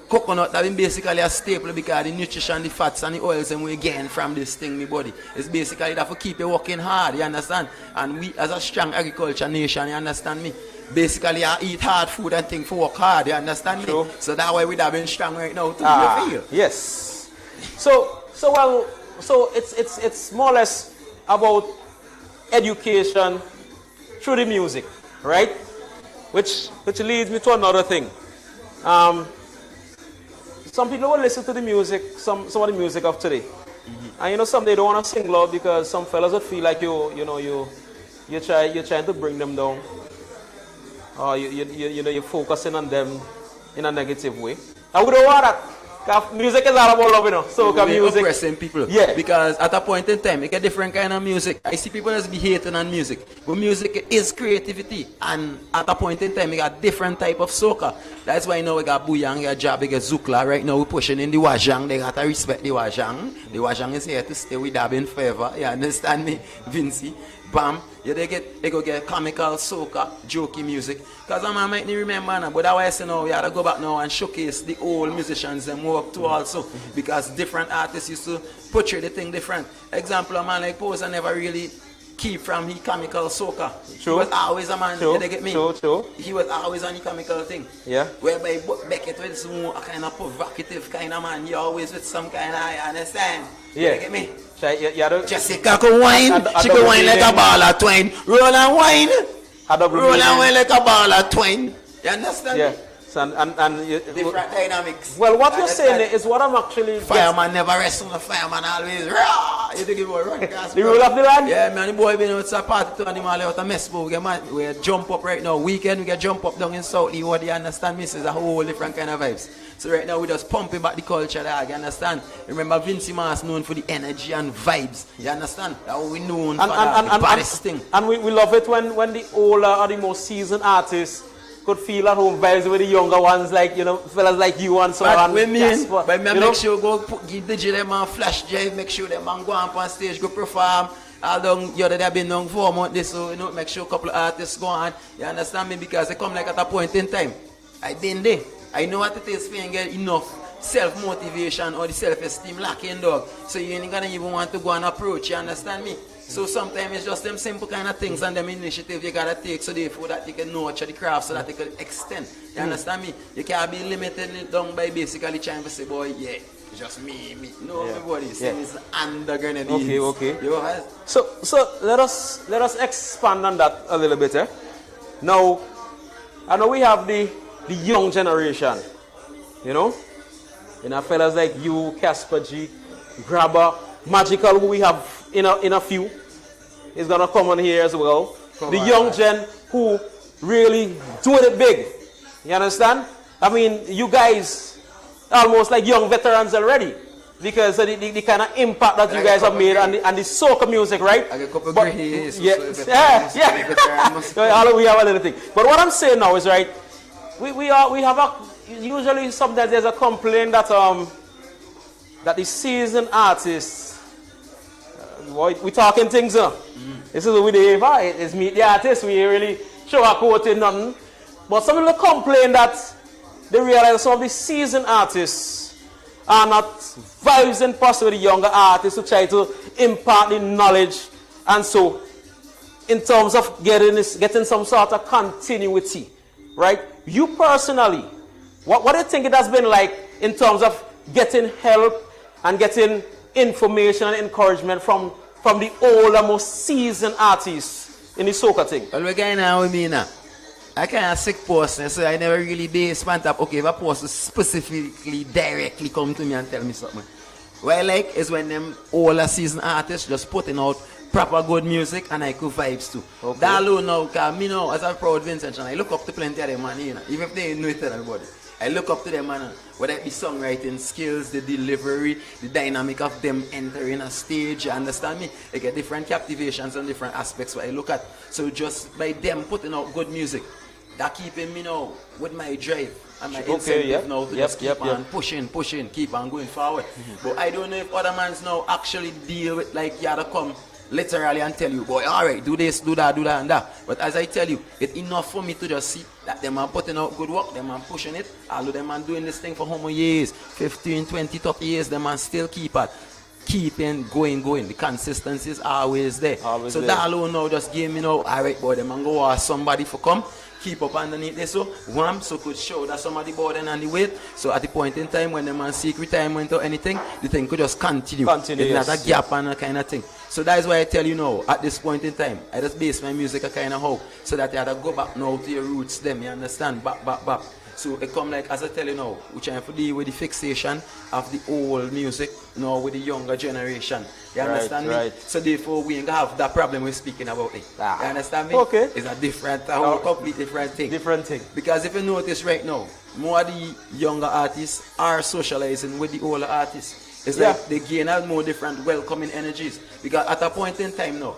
coconut that been basically a staple because the nutrition, the fats and the oils and we gain from this thing, me body. It's basically that for keep you working hard, you understand? And we as a strong agriculture nation, you understand me? Basically I eat hard food and think for work hard, you understand me? True. So that's why we have been strong right now too, you feel? Yes. So it's more or less about education through the music, right? Which leads me to another thing. Some people will listen to the music, some of the music of today. And you know, some they don't want to sing loud because some fellas would feel like you're trying to bring them down. Or you're focusing on them in a negative way. And we don't want that. Music is all about love, you know. Soca music. Oppressing people. Yeah. Because at a point in time, you get different kind of music. I see people as be hating on music. But music is creativity. And at a point in time, you got different type of soca. That's why now we got Booyang, we got Jab, we got Zukla. Right now we're pushing in the Wajang. They got to respect the Wajang. The Wajang is here to stay with dabbing forever. You understand me, Vinci? Bam. Yeah, they go get comical soca, jokey music. Because I might not remember now, but that's why I say now we have to go back now and showcase the old musicians and work too also. Because different artists used to portray the thing different. Example, a man like Poser never really keep from his comical soca. True. He was always a man, True. you get me? True. He was always on the comical thing. Yeah. Whereby Beckett was some kind of provocative kind of man. He always with some kind of, you understand? Yeah. You get me? Jessica could whine. She could whine like a ball of twine. Roll and whine. Roll and whine like a ball of twine. You understand? Yeah. So, and different dynamics. Well, what you're saying is what I'm actually... Fireman never rests on the fireman always. Rah! You think it was run gas. The rule of the land? Yeah, man. The boy been out to a party to animal out of mess. We jump up right now. Weekend, we get jump up down in South Lee. What do you understand? This is a whole different kind of vibes. So right now we just pumping back the culture there, you understand? Remember Vinci Mars known for the energy and vibes, you understand? That we known for the baddest thing. And we love it when the older or the most seasoned artists could feel at home vibes with the younger ones, like, you know, fellas like you and so on. But make sure go give the them and flash drive, make sure them and go up on stage, go perform. All down, you have been down 4 months, so you know, make sure a couple of artists go on. You understand me? Because they come like at a point in time. I've been there. I know what it is for you get enough self-motivation or the self-esteem lacking, dog. So you ain't gonna even want to go and approach, you understand me? So sometimes it's just them simple kind of things and them initiatives you gotta take so therefore that you can nurture the craft so that you can extend. You understand me? You can't be limited down by basically trying to say, boy, yeah, it's just me. No, everybody. It's underground. Okay. So let us expand on that a little bit, eh? Now, I know we have the young generation, you know fellas like you, Casper G, Grabber, Magikal, who we have in a few, is gonna come on here as well. The young gen who really doing it big. You understand? I mean, you guys almost like young veterans already because of the kind of impact that you guys have made and the soca music, right? I got a couple of gray hairs. We have a little thing. But what I'm saying now is, right, we have usually sometimes there's a complaint that that the seasoned artists, we talking things, This is what we do. It's meet the artists. We really show our quote nothing. But some people complain that they realize some of the seasoned artists are not vibes and possibly the younger artists who try to impart the knowledge, and so in terms of getting some sort of continuity, right? You personally, what do you think it has been like in terms of getting help and getting information and encouragement from the older, most seasoned artists in the soca thing? Well, we're going now with me now. I kind of sick person, so I never really did spant up. Okay, if a person specifically directly come to me and tell me something. What I like is when them older season artists just putting out proper good music and I could vibes too. Okay. That alone now, cause me now as a proud Vincent, and I look up to plenty of them man, you know, even if they ain't know it to everybody. I look up to them man, whether it be songwriting skills, the delivery, the dynamic of them entering a stage, you understand me? They get different captivations and different aspects what I look at. So just by them putting out good music, that keeping me now with my drive and my incentive now to just keep on pushing, keep on going forward. But I don't know if other mans now actually deal with like you to come literally and tell you, boy, alright, do this, do that, and that. But as I tell you, it's enough for me to just see that them are putting out good work, them are pushing it. All of them are doing this thing for how many years? 15, 20, 30 years, them are still keeping going. The consistency is always there. So that alone now just give me now, alright, boy, them and go ask somebody for come. Keep up underneath this so could show that somebody burden and the weight. So at the point in time when the man seek retirement or anything, the thing could just continue. It's not a gap and a kind of thing. So that is why I tell you now, at this point in time, I just base my music a kind of how, so that you have to go back now to your roots them, you understand? Back. So it come like, as I tell you now, we trying to deal with the fixation of the old music, now with the younger generation. You understand me? So therefore, we ain't gonna have that problem we're speaking about it. You understand me? Okay. It's a different, a complete different thing. Because if you notice right now, more of the younger artists are socializing with the older artists. It's like they gain out more different welcoming energies. Because at a point in time now,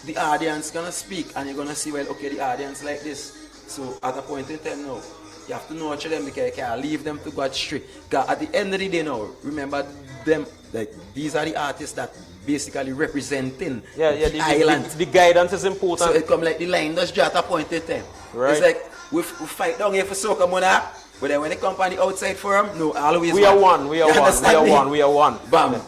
the audience gonna speak and you're gonna see, well, okay, the audience like this. So at a point in time now, you have to nurture them because you can't leave them to God straight. Because at the end of the day now, remember them, like these are the artists that basically representing the island. The guidance is important. So it come like the line does draw at a point in time. It's like we fight down here for soca monarch, but then when they come on the outside forum, no, always we are one. Bam.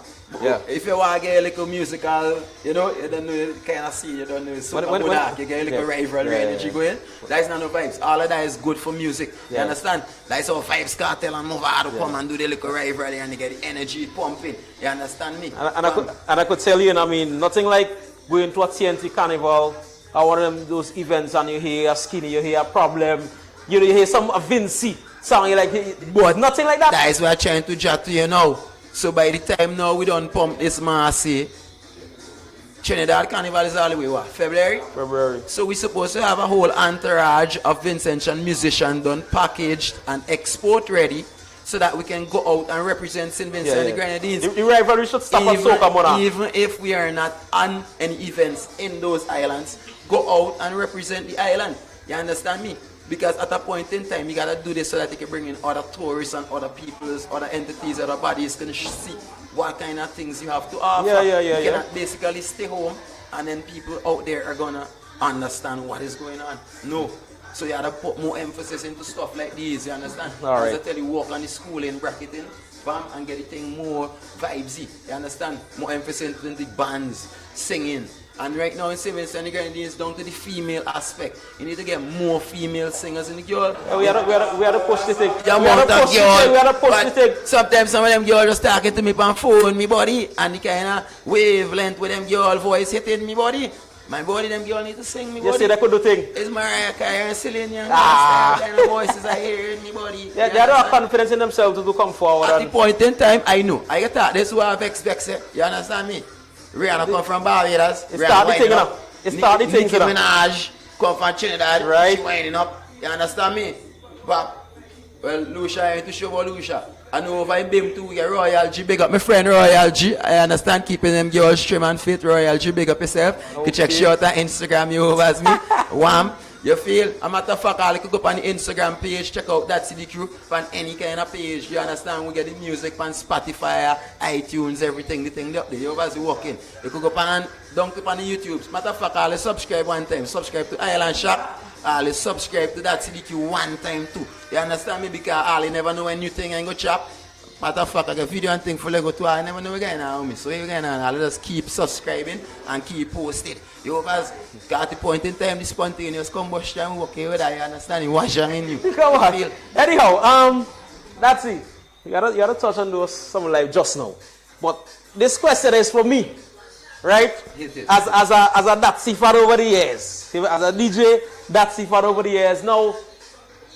Yeah. If you want to get a little musical, you know, you don't know, you kind of see, you don't know, so you get a little rivalry energy going. That is not no vibes. All of that is good for music. You understand? That's how Vibes Cartel and Movado come and do the little rivalry and they get the energy pumping. You understand me? And I could tell you, I mean, nothing like going to a TNT Carnival or one of those events and you hear a Skinny, you hear a Problem, you hear some Vinci song, you like, but nothing like that. That is what I'm trying to jot to you now. So by the time now we don't pump this Marcy, Trinidad Carnival is all the way, what, February? So we supposed to have a whole entourage of Vincentian musicians done, packaged and export ready, so that we can go out and represent St. Vincent and the Grenadines. The rivalry should stop at Soca Monarch. Even if we are not on any events in those islands, go out and represent the island. You understand me? Because at a point in time, you gotta do this so that you can bring in other tourists and other peoples, other entities, other bodies can see what kind of things you have to offer. You cannot basically stay home and then people out there are gonna understand what is going on. No. So you gotta put more emphasis into stuff like these, you understand? As I tell you, work on the schooling, bracketing, bam, and get the thing more vibesy. You understand? More emphasis into the bands, singing. And right now in St. Vincent and the Grenadines, down to the female aspect. You need to get more female singers in the girl. We had to push the thing. We had to push the thing. Sometimes some of them girls just talking to me on phone, me body, and the kind of wavelength with them girl voice hitting me body. My body, them girl need to sing me body. You see, they could do thing. It's Mariah Carey and Celine Young. Kind of voices I hear in me body. Yeah, they have confidence in themselves to come forward. At the point in time, I know. I get that. This is what I vex. You understand me? Rihanna come from Barbados. It's starting thing up. It's starting thing up. Nicki Minaj come from Trinidad. Right. She winding up. You understand me? But, well, Lucia, I ain't too sure about Lucia. I know if I bim too, yeah, Royal G, big up my friend Royal G. I understand keeping them girls trim and fit. Royal G, big up yourself. You can check she out on Instagram, you over as me. Wham. You feel? A matter of fact, I could go on the Instagram page, check out that CD crew on any kind of page. You understand? We get the music on Spotify, iTunes, everything, the thing up there. You always working. You could go on and dunk up on the YouTube. Matter of fact, I'll subscribe one time. Subscribe to Island Shop. I'll subscribe to that CDQ one time too. You understand me? Because I'll never know when new thing I go chop. Matter of fact, I got video and thing for Lego too. I never know again now me. So you gonna I'll just keep subscribing and keep posted. You guys got the point in time, the spontaneous combustion working with that, you understand? Washing in you. Come on. Anyhow, that's it. You gotta touch on those some live just now. But this question is for me, right? As a Datsy fan over the years. As a DJ Datsy fan over the years. Now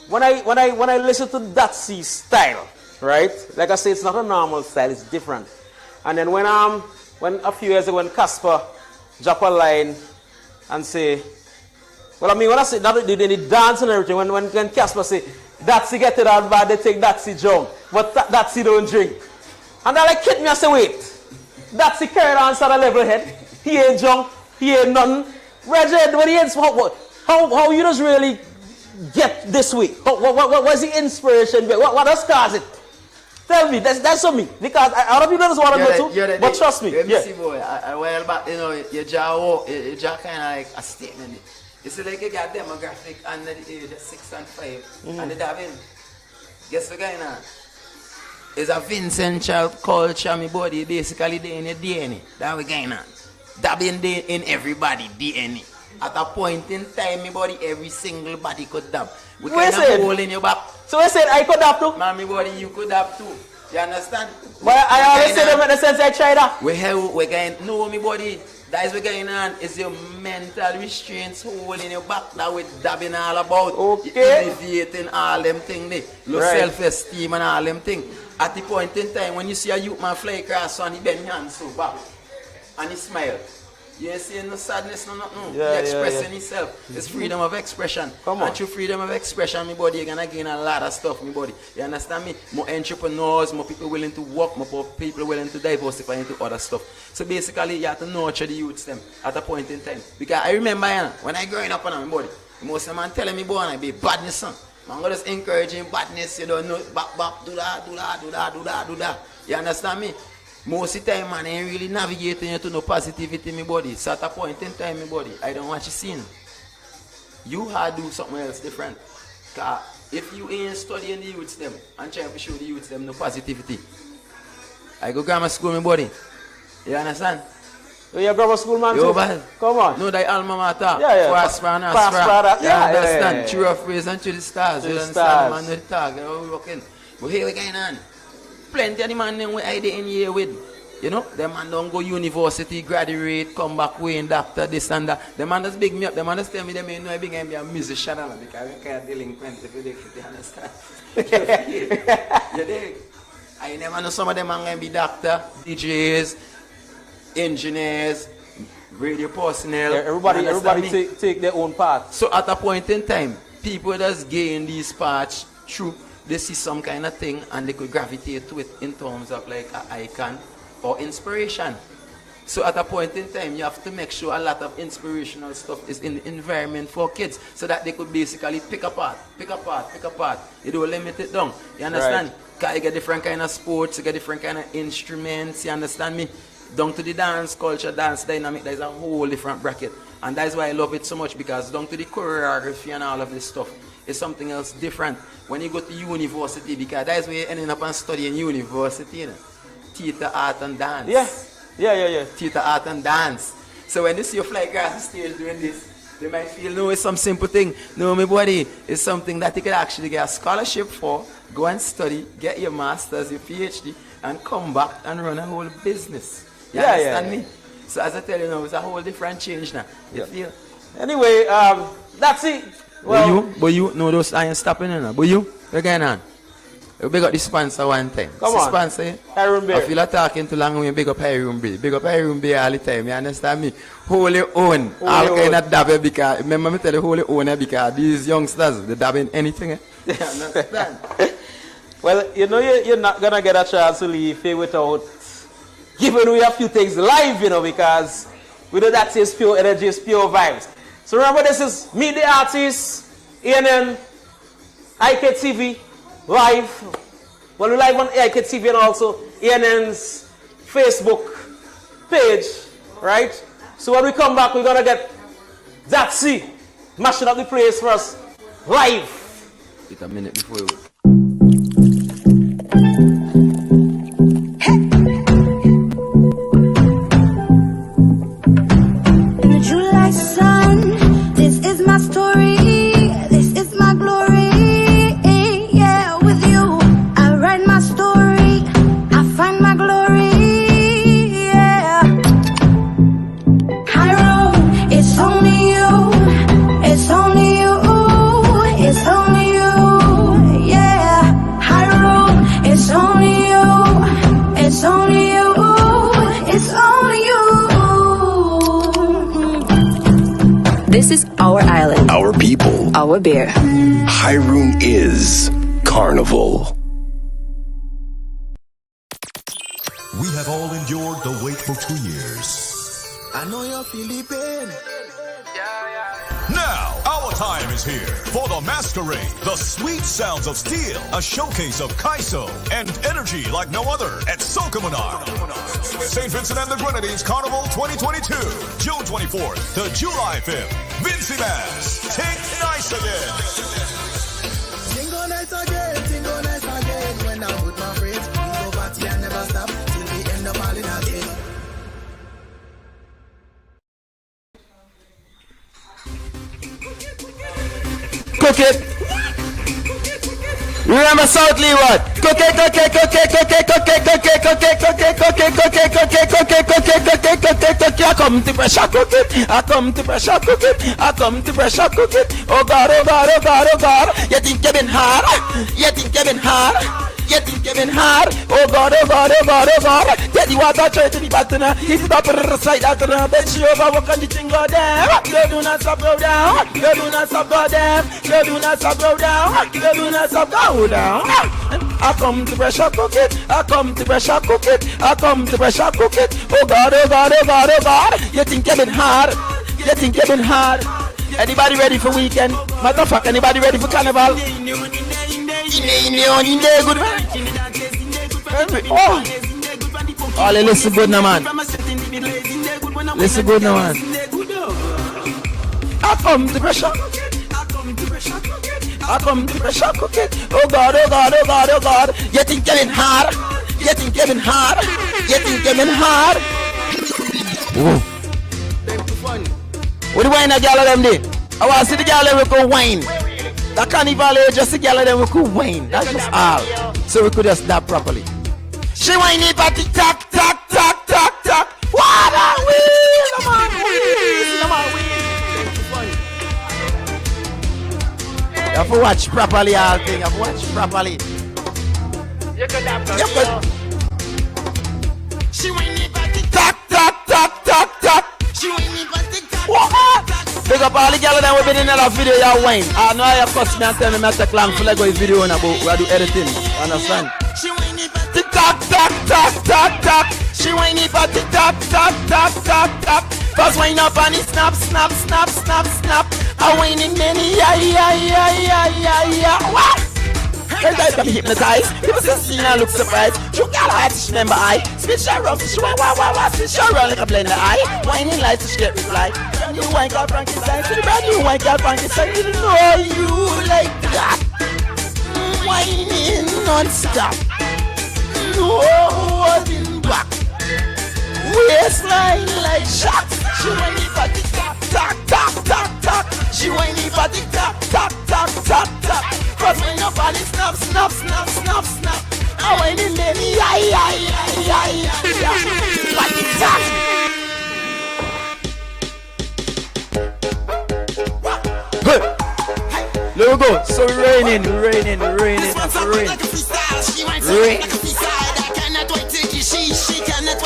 when I listen to Datsy's style, right? Like I say, it's not a normal style, it's different. And then when a few years ago when Casper drop a line and say, well, I mean, when I say that they dance and everything, when Casper say, Datsy get it out bad, they take Datsy jump, but Datsy don't drink. And they like hit me and say, wait, Datsy carried on to the level head, he ain't jump, he ain't nothing. Verjal, when he ends, how you just really get this way? What's the inspiration? What does cause it? Tell me, that's on me. Because a lot of people just want to go to, but trust me. Yeah. See, boy, a while back, you know, your jaw kind of like a statement. You see, like you got demographic under the age of 6 and 5, and the dabbing. Guess what going on? It's a Vincent child culture, my body, basically they in your DNA. That's what going on. Dabbing in everybody DNA. At a point in time, my body, every single body could dab. We kind of hole in your back. So I said I could dab too? Man, my body, you could dab too. You understand? But I always say them in the sense I try that. We're going, no, my body, that is what's going on. Is your mental restraints holding your back that we're dabbing all about. Okay. Elevating all them things, low self-esteem and all them things. At the point in time when you see a youth man fly across and he bend hands so back and he smile. You ain't seeing no sadness, no nothing. He's expressing himself. It's freedom of expression. Come on. And through freedom of expression, my body, you're gonna gain a lot of stuff, my body. You understand me? More entrepreneurs, more people willing to work, more people willing to diversify into other stuff. So basically, you have to nurture the youths them at a point in time. Because I remember when I growing up on my body, most of the man telling me, boy, I be badness, son. Man, just encouraging badness, you don't know, back, do that. You understand me? Most of the time, man, I ain't really navigating you to no positivity in my body. So at a point in time, my body, I don't want you seeing. You have to do something else different. Because if you ain't studying the youths them and trying to show the youths them no positivity, I go grammar school, my body. You understand? You're a grammar school man Yo, too? Man. Come on. No, the alma mater. Yeah. For aspirant. You understand? True of praise and to the stars. You understand? Man, the tag. You know, we working. But here we going on. Plenty of the man them we hide in here with. You know, the man don't go university, graduate, come back, win doctor, this and that. The man just big me up. The man just tell me they may know I big and be a musician because I can't delinquent if you understand. You dig? I never know some of them man can be doctor, DJs, engineers, radio personnel. Yeah, everybody take their own path. So at a point in time, people just gain these parts through they see some kind of thing and they could gravitate to it in terms of like an icon or inspiration. So at a point in time, you have to make sure a lot of inspirational stuff is in the environment for kids so that they could basically pick apart. You don't limit it down. You understand? Because you get different kind of sports, you get different kind of instruments, you understand me? Down to the dance culture, dance dynamic, there's a whole different bracket. And that's why I love it so much because down to the choreography and all of this stuff is something else different. When you go to university, because that's where you ending up and studying university, you know? Theater, art and dance. Yeah. Theater, art and dance. So when they see you fly across the stage doing this, they might feel, no, it's some simple thing. No, my buddy, it's something that you could actually get a scholarship for, go and study, get your master's, your PhD, and come back and run a whole business. You understand me? So as I tell you now, it's a whole different change now. You feel? Anyway, that's it. Well, but you, no, those I ain't stopping now. But you, we're going on. We big up the sponsor one time. Come on. Sponsor, Hiram Bay. I feel like talking too long when you big up Hiram Bay. Big up Hiram Bay all the time. You understand me? Wholly own. All kind of dabble because, remember me tell you wholly own because these youngsters, they dabble in anything. You understand? Well, you know you're not going to get a chance to leave here without giving away a few things live, you know, because we know that is pure energy, it's pure vibes. So remember, this is Meet the Artist, ANN, IKTV, live. Well, we're live on IKTV and also ANN's Facebook page, right? So when we come back, we're going to get Datsy mashing up the place for us live. Wait a minute before you... It's only you, yeah. This is our island. Our people. Our beer. Hyrule is Carnival. We have all endured the wait for 2 years. I know you're feeling pain. Now, our time is here for the Masquerade, the sweet sounds of steel, a showcase of Kaiso and energy like no other at Sokomanar. St. Vincent and the Grenadines Carnival 2022, June 24th to July 5th. Vincy Mass, take nice again. Tingo nice again, tingo nice again. When I'm with my friends, we go party and never stop till we end up all in again. Cook it. Remember South Leeward. Cook it, cook it, cook it, cook it, cook it, cook it, cook it, cook it, cook it, cook it, cook it, cook it, cook it, cook it, cook it, cook it. I come to pressure cook it. I come to pressure cook it. I come to pressure cook it. Oh God, oh God, oh God, oh God. You think you've been hard? You think you've been hard? You think you've been hard? Oh God, oh God, oh God, oh God. Get the water try to the button. Hit it up on the side of the bed. She over work on the thing go down. You do not stop go down. You do not stop go down. You do not stop go down. You do not stop go down. I come to pressure cook it. I come to pressure cook it. I come to pressure cook it. Oh God, oh God, oh God, oh God. You think you've been hard? You think you've been hard? Anybody ready for weekend? Matter of fact, anybody ready for carnival? Good man. Oh, listen good now, man. Listen good now, man. I come to pressure. I come to pressure cook it. Oh God, oh God, oh God, oh God. You think you've been hard? You think you've been hard? You think you've been hard? What the wine a girl of them did? I want to see the girl that we could wine. That carnival is just the girl that we could wine. That's just all. So we could just dab properly. She whine it at the tack, tack, tack, tack, tack. What a wheel, come on, wheel, come on, wheel. You have to watch properly, all thing. You have to watch properly. You could dab properly. She whine it at the tack, tack, tack, tack, tack. She whine it at the tack. What? Big up all the girls that we've been in the video, you wine. I know you cuss me and tell me I take long for like go video on about where I do editing. Understand? She whine it at the tack, tack, tack, tack, tack. She whine it at the tack, tack, tack, tack, tack. First wind up and it snap, snap, snap, snap, snap. I whine in many, yeah. What? When guys got me hypnotized, people see scene and look surprised. You got a to remember I spit shot rough, spit shot round like a blender I whining lights to straight reply. Brand new wine called Frankenstein, to the brand new wine called Frankenstein. Didn't know you like that. Whining non-stop. No holding back. Waistline like shots. She whining for the tap, tap, tap, tap, tap. She whining for the tap, tap, tap, tap, tap. Cause when your body snap, snap, snap, snap, snap. I went in there, yeah. Like it's that. There we go. So raining.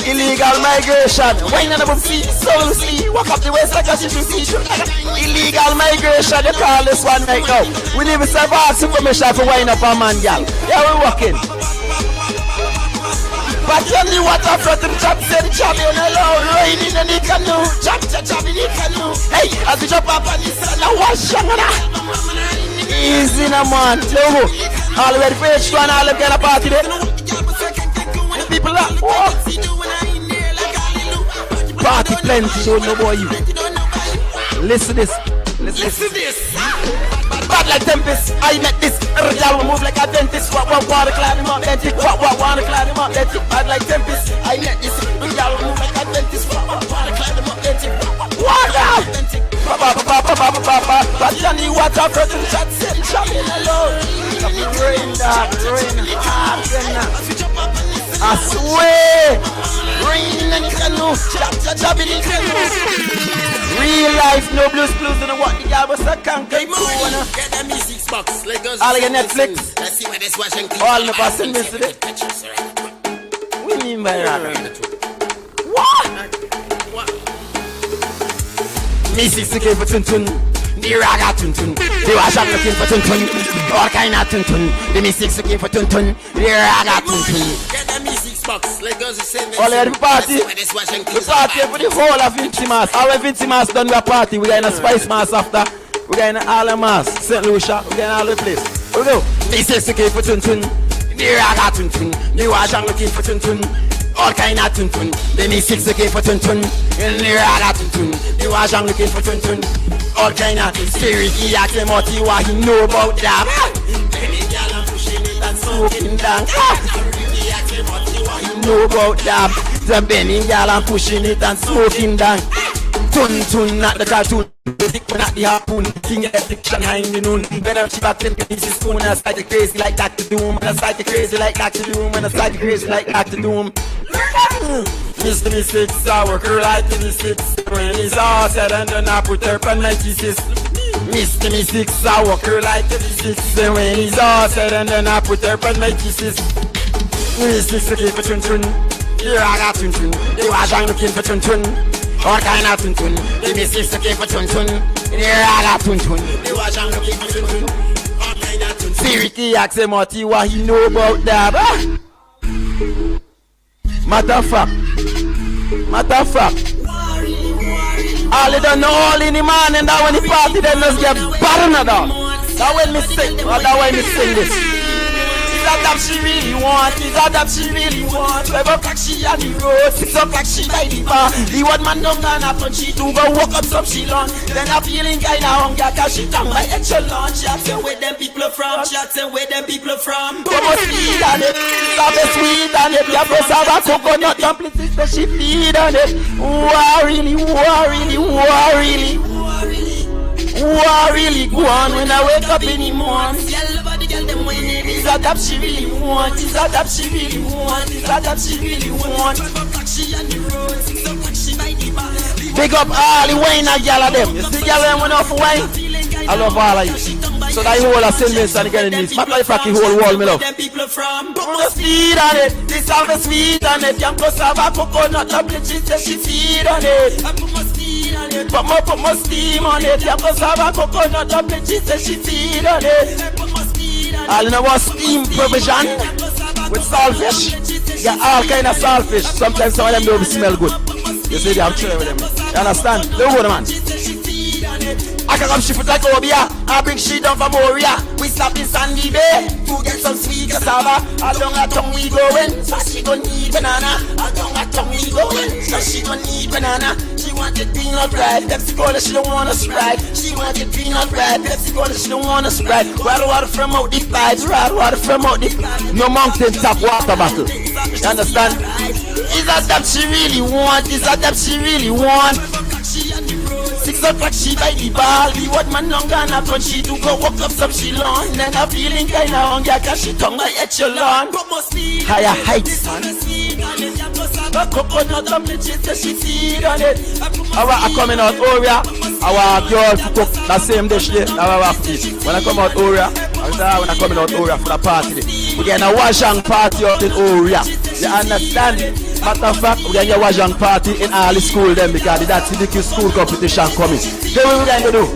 Illegal migration. Wine on the feet, so sleep. Walk up the waist like a shit. Illegal migration. You call this one right now. We need to serve our information for wine up a man, gal. Yeah, we're walking. But you knew what I thought the chap said, champion alone, raining in the canoe, chap in the canoe. Hey, as we jump up on the sun, now wash easy now, man. All the way to H2 and all the kind of party there. People are party plenty, so no boy you. Listen this. Bad like Tempest, I met this. Verjal will move like a dentist. What wanna climb him up, dentist. What wanna climb him up, dentist. Bad like Tempest, I met this. Verjal will move like a dentist. What wanna climb him up, dentist. What up? But Johnny, what up? Brother, chat, said, champion alone. Rain hard, I swear. Rain and canoe, chop in the canoe. Real life, no blues, and what the guy was a can't Get the music box, Lagos. All your Netflix. Let's see what this watching. All the person miss it. What do you mean by that? What? Me 60K for tun. The raga tun. The wash I'm looking for tun. All kind of tun. The me 60K for tun. The raga tun. Get the music box. Let go the same. All the party. The party for the whole of Vinci Mass. Our Vinci Mass done the party. We got in a Spice Mass after. We got in all Mass. St. Lucia. We got in all the place. Here we go. Me 60K for tun. The raga tun. The wash I'm looking for tun. All kind of tun. The me 60K for tun. The raga tun. The wash I'm looking for tun. All kind of security ask him what he know about that. Any girl I'm pushing it and smoking down. You know about that. The Benny girl I'm pushing it and smoking down. Tun, not the cartoon. The dick but not the harpoon. King addiction behind the noon. When I'm cheap at 10 pieces spoon. And I start to crazy like Dr. Doom. And I start to crazy like Dr. Doom. And I start to crazy like Dr. Doom. Mr. Me 6, I work her like 26. When it's all said and done, I put her on 96. Mr. Me 6, I work her like 36. And when it's all said and done, I put her on 96. Me 60K for tun. Yeah, I got tun. The wash I'm looking for tun. All kind of tun. Give me 60K for tun. Yeah, I got tun. The wash I'm looking for tun. All kind of tun. Seriously, ask him what he know about that. Matter of fact. All they don't know all in the morning that when the party then just get bad another. That when me sing, or that when me sing this. Is that she really want? Is that she really want? 5 o'clock she on the road, 6 o'clock she by the bar. The one man don't gonna turn she to go walk up some she long. Then I'm feeling kinda hungry cause she tongue by echelon. She asking where them people from. Come on feed on it, stop it sweet on it. You press have a coconut dumpling sister she feed on it. War really go on when I wake up in the morning. Is that she really want? Is that she really want? Big up all the wine and gyal of them. You see gyal them enough wine? I love all of you. So that whole of St. Vincent getting this. Matter of fact, the whole world me love. Put feed on it. This have a sweet on it. Young cause have a coconut dumpling. She says she feed on it. Put more steam on it. Young cause have a coconut dumpling. She says she feed on it. All you know about steam provision with saltfish. You got all kind of saltfish. Sometimes some of them don't smell good. You see, I'm chilling with them. You understand? Don't go, man. I can come shift it like Obia. I bring shit down from Moria. We stop in Sandy Bay to get some sweet cassava. Along our tongue we going, so she gon' need banana. Along our tongue we going, so she gon' need banana. She wanted peanut bread, Pepsi Cola, she don't wanna Sprite. She wanted peanut bread, Pepsi Cola, she don't wanna Sprite. Water from out the pipes, water from out the pipes. No mountain top water bottle. You understand? Is that she really want? 6 o'clock she by the ball. The what man long gonna turn she to go walk up some she lawn. Then I'm feeling kinda hungry cause she tongue by echelon. Higher heights. A coconut dumpling she says she feed on it. I coming out Oria. Our girl to cook the same dish there. When I come out Oria, when I coming out Oria for the party day. We get a washang party up in Oria. You understand? Matter of fact, we get a washang party in all the school then because that's the school competition coming. Then what we going to do?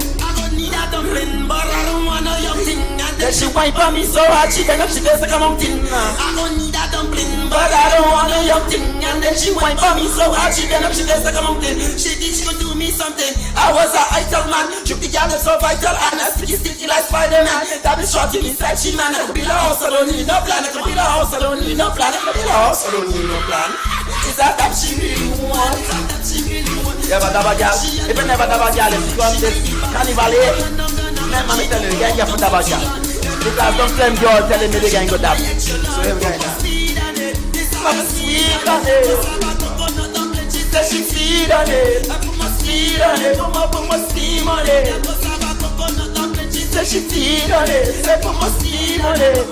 Then she wipe on me so hard she can up she goes like a mountain. I don't need a dumpling, but I don't want a young thing. And then she wipe on me so hard she can up she goes like a mountain. She did she could do me something. I was a idol man, took the girl so vital and I sticky like Spider-Man. That be shot in inside she man. I could build a house, I don't need no plan. I could build a house, I don't need no plan. I could build a house, I don't need no plan. Is that she really want? You ever have a girl? If you never have a girl, if you come this carnival here, let me tell you, you can't get for the girl. Because don't claim girl telling me they can't go dab. So here we go now. Mama sweet on it. She says she feed on it. Feed on it. Put my steam on it. She says she feed on it. Put my steam on it.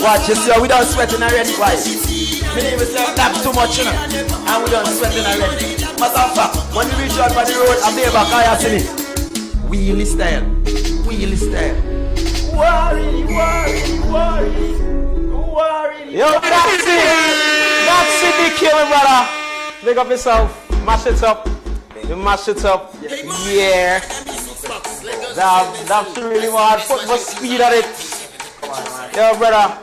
Watch, you see, we done sweating already. Why? We didn't even say that too much, you know. And we done sweating already. Matter of fact, when we reach out by the road, I'm there back, I see me. Wheelie style. Worry. Yo, that's it, big kill, brother. Big up yourself, mash it up. You You mash it up. Yeah. That's really hard. Put more speed on it. Yo, brother.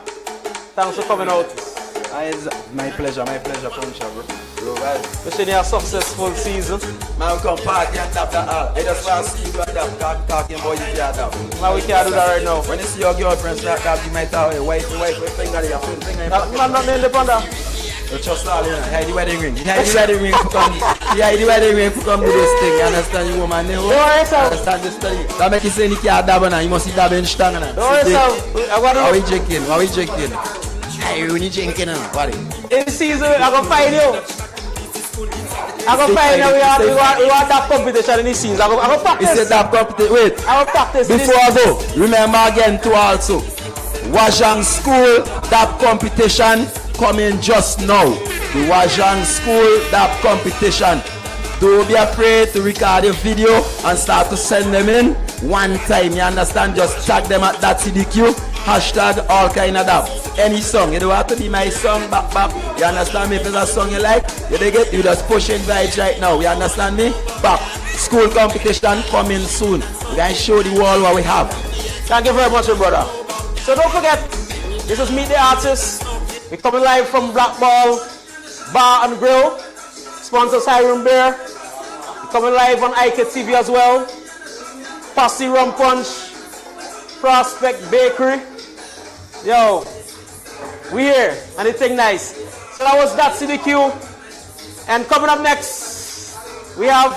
Thanks for coming out. It's my pleasure, Puncher, bro. Wishing you a successful season. Man, we come party and tap that all. I just want to see you adapt, talking about you can't adapt. Man, we can't do that right now. When you see your girlfriend start that, you might tell her, wife, finger there, finger there. Man, not in the panda. You trust all, you know. Hide the wedding ring. Hide the wedding ring to come. Hide the wedding ring to come do this thing. You understand, you woman? You understand this thing? That make you say you can't dab now. You must see dab in stang now. What we drinking? What we drinking? Hey, when you drinking now? What? In season, I'm going to find you. I'm going to find you. We want that competition in this season. I'm going to practice. It's a dab competition. Wait. I'm going to practice. Before I go, remember again to also. Wajang School dab competition coming just now. The Wajang School dab competition. Don't be afraid to record your video and start to send them in one time. You understand? Just tag them at that CDQ. Hashtag all kind of dab. Any song. You don't have to be my song back. You understand me? If it's a song you like, you just push in vibes right now. You understand me? Back. School competition coming soon. We're going to show the world what we have. Thank you very much, brother. So don't forget, this is Meet the Artist. We're coming live from Black Ball Bar and Grill. Sponsors Hiram Beer. We're coming live on IK TV as well. Posse Rum Punch. Prospect Bakery. Yo, we here. Anything nice. So that was that CDQ. And coming up next, we have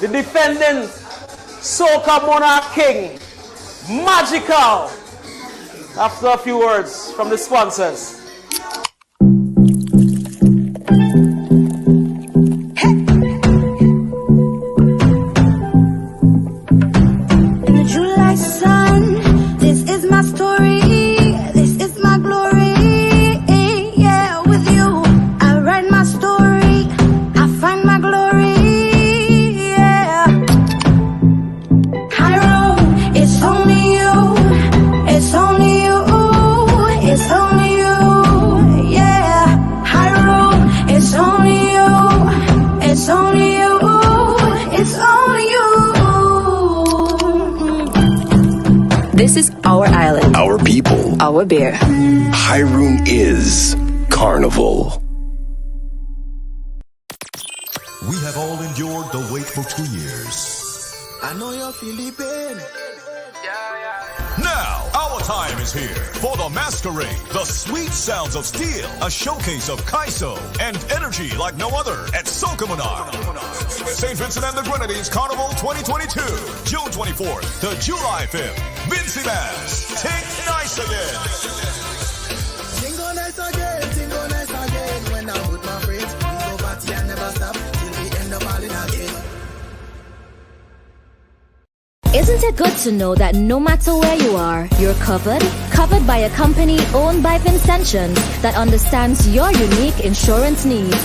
the defending Soca Monarch King, Magikal. After a few words from the sponsors. In the July sun, this is my story, this is my glory. Yeah, with you, I write my story, I find my glory. Yeah, Hiram, it's only you, it's only you. It's only you, yeah. Hiram, it's only you. It's only you. It's only you. This is our island. Our people. Our beer. Hiram is Carnival. We have all endured the wait for 2 years. I know you're feeling pain. Now, our time is here for the masquerade, the sweet sounds of steel, a showcase of Kaiso and energy like no other at Soca Monarch. St. Vincent and the Grenadines Carnival 2022, June 24th to July 5th. Vincy Mass, take nice again. Tingo nice again, when I'm with my friends. We go party and never stop till we end up all in again. Isn't it good to know that no matter where you are, you're covered? Covered by a company owned by Vincentians that understands your unique insurance needs.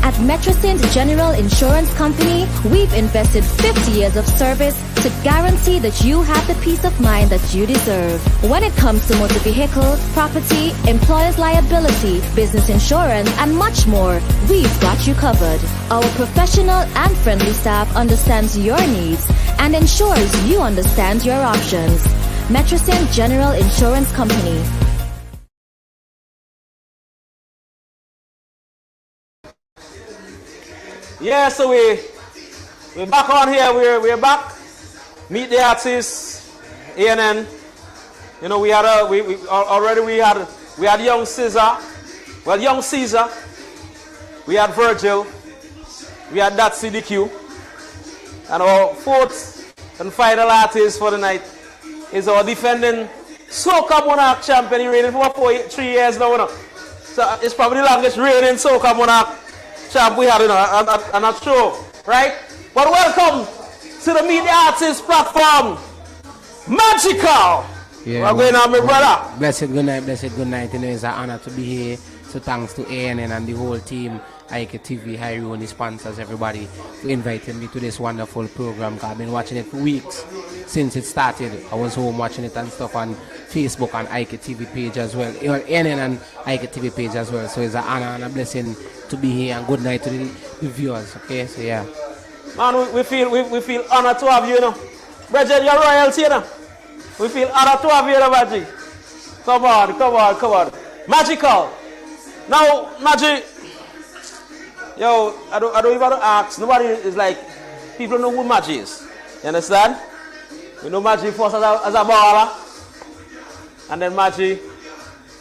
At Metrocint General Insurance Company, we've invested 50 years of service to guarantee that you have the peace of mind that you deserve. When it comes to motor vehicle, property, employer's liability, business insurance, and much more, we've got you covered. Our professional and friendly staff understands your needs and ensures you understand your options. Metrocint General Insurance Company. Yeah, so we're back on here. We're back. Meet the Artist, ANN. You know, we had young Caesar. Well, young Caesar. We had Verjal. We had that CDQ. And our fourth and final artist for the night is our defending Soca Monarch champion. He reigning for 3 years now. You know? So it's probably the longest reigning Soca Monarch champ we had on a show, right? But welcome to the Meet the Artist platform, Magikal. Yeah, what's going on, my brother? Blessed good night. You know, it's an honor to be here. So thanks to ANN and the whole team, IK TV, Hiram, the sponsors, everybody, for inviting me to this wonderful program. I've been watching it for weeks since it started. I was home watching it and stuff on Facebook and IK TV page as well. ANN and IK TV page as well. So it's an honor and a blessing to be here, and good night to the viewers. Okay, so yeah. Man, we feel honored to have you, you know. Verjal, you're royalty, you know. We feel honored to have you, you know, Magic. Come on. Magikal. Now, Magic. Yo, I don't even want to ask. Nobody is like, people know who Magic is. You understand? We know Magic first as a baller. And then Magic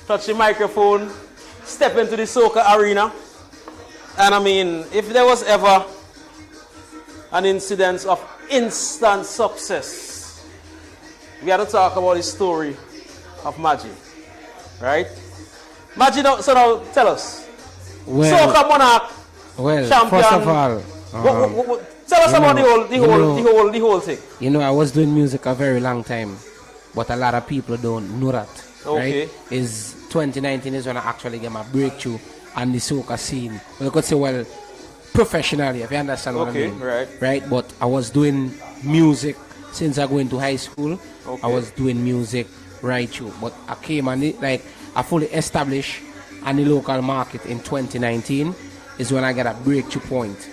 touch the microphone, step into the soca arena. And I mean, if there was ever an incident of instant success, we had to talk about the story of Magic, right? Magic, so now tell us. Well, Soca Monarch, champion. First of all, tell us about the whole thing. You know, I was doing music a very long time, but a lot of people don't know that. Okay. Right? 2019 is when I actually get my breakthrough on the soca scene. Well, I could say, well, professionally, if you understand what I mean. Right. But I was doing music since I went to high school. Okay. I was doing music right through. But I came and I fully established on the local market in 2019 is when I got a breakthrough point.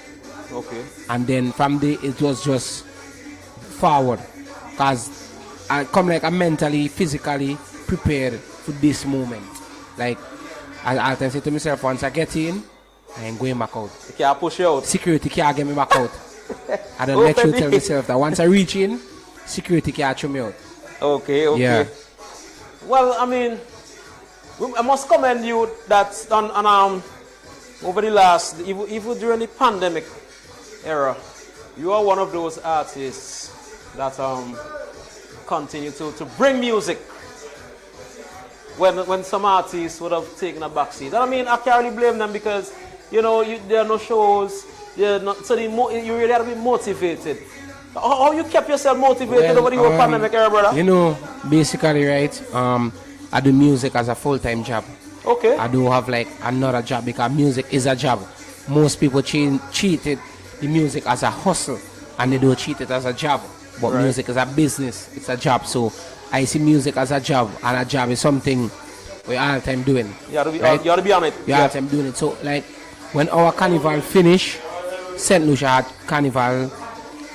Okay. And then from there it was just forward. Because I come like I'm mentally, physically prepared for this moment. Like I say to myself, once I get in, I ain't going back out. You can't push you out. Security can't get me back out. I don't let you tell myself that once I reach in, security can't throw me out. Okay. Yeah. Well, I mean, I must commend you that on over the last, even during the pandemic era, you are one of those artists that continue to bring music when some artists would have taken a backseat. And I mean, I can't really blame them because, you know, there are no shows, so you really have to be motivated. How you kept yourself motivated over the whole pandemic era, brother? You know, basically, right, I do music as a full-time job. Okay. I do have like another job because music is a job. Most people treat the music as a hustle and they don't treat it as a job. But music is a business, it's a job. So I see music as a job, and a job is something we're all the time doing. You have to be on it. You're all the time doing it. So like when our carnival finish, St. Lucia had carnival,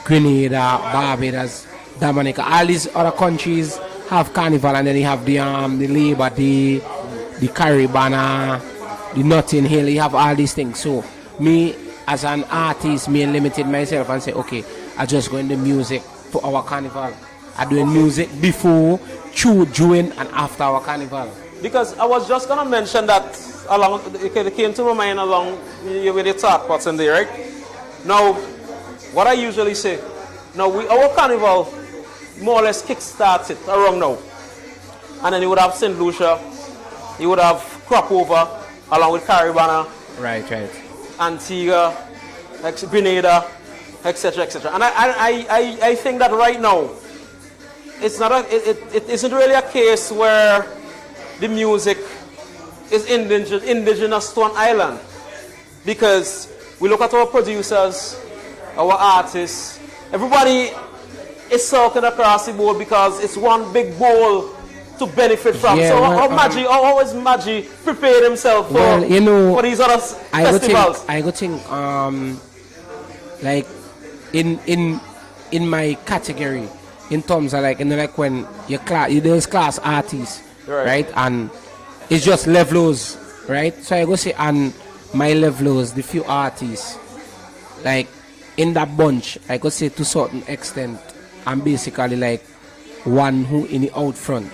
Grenada, Barbados, Dominica, all these other countries have carnival, and then you have the Labor Day, the Caribana, the Notting Hill, you have all these things. So me as an artist, me limited myself and say, okay, I just go into music for our carnival. I doing music before, through, during, and after our carnival. Because I was just gonna mention that it came to my mind along with the talk pots in there, right? Now, what I usually say, now our carnival more or less kick-started around now. And then you would have St. Lucia, you would have Crop Over, along with Caribana. Right. Antigua, Grenada, etc. And I think that right now, it isn't really a case where the music is indigenous to an island. Because we look at our producers, our artists, everybody is circling across the board because it's one big bowl to benefit from. Yeah, so how is Maggi prepared himself for these other festivals? I go think like in my category, in terms of like, when there's class artists, right? And it's just levels, right? So I go say on my levels, the few artists, like in that bunch, I could say to a certain extent, I'm basically like one who in the out front,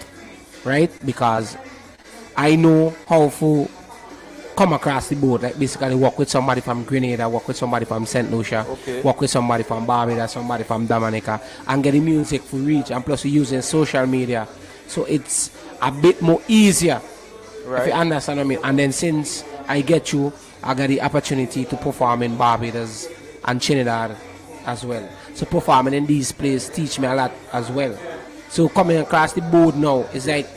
right? Because I know how to come across the board, like basically work with somebody from Grenada, work with somebody from St. Lucia, work with somebody from Barbados, somebody from Dominica, and get the music for reach, and plus we're using social media. So it's a bit more easier, if you understand what I mean. And then since I get you, I got the opportunity to perform in Barbados and Trinidad as well. So performing in these places teach me a lot as well. So coming across the board now, it's like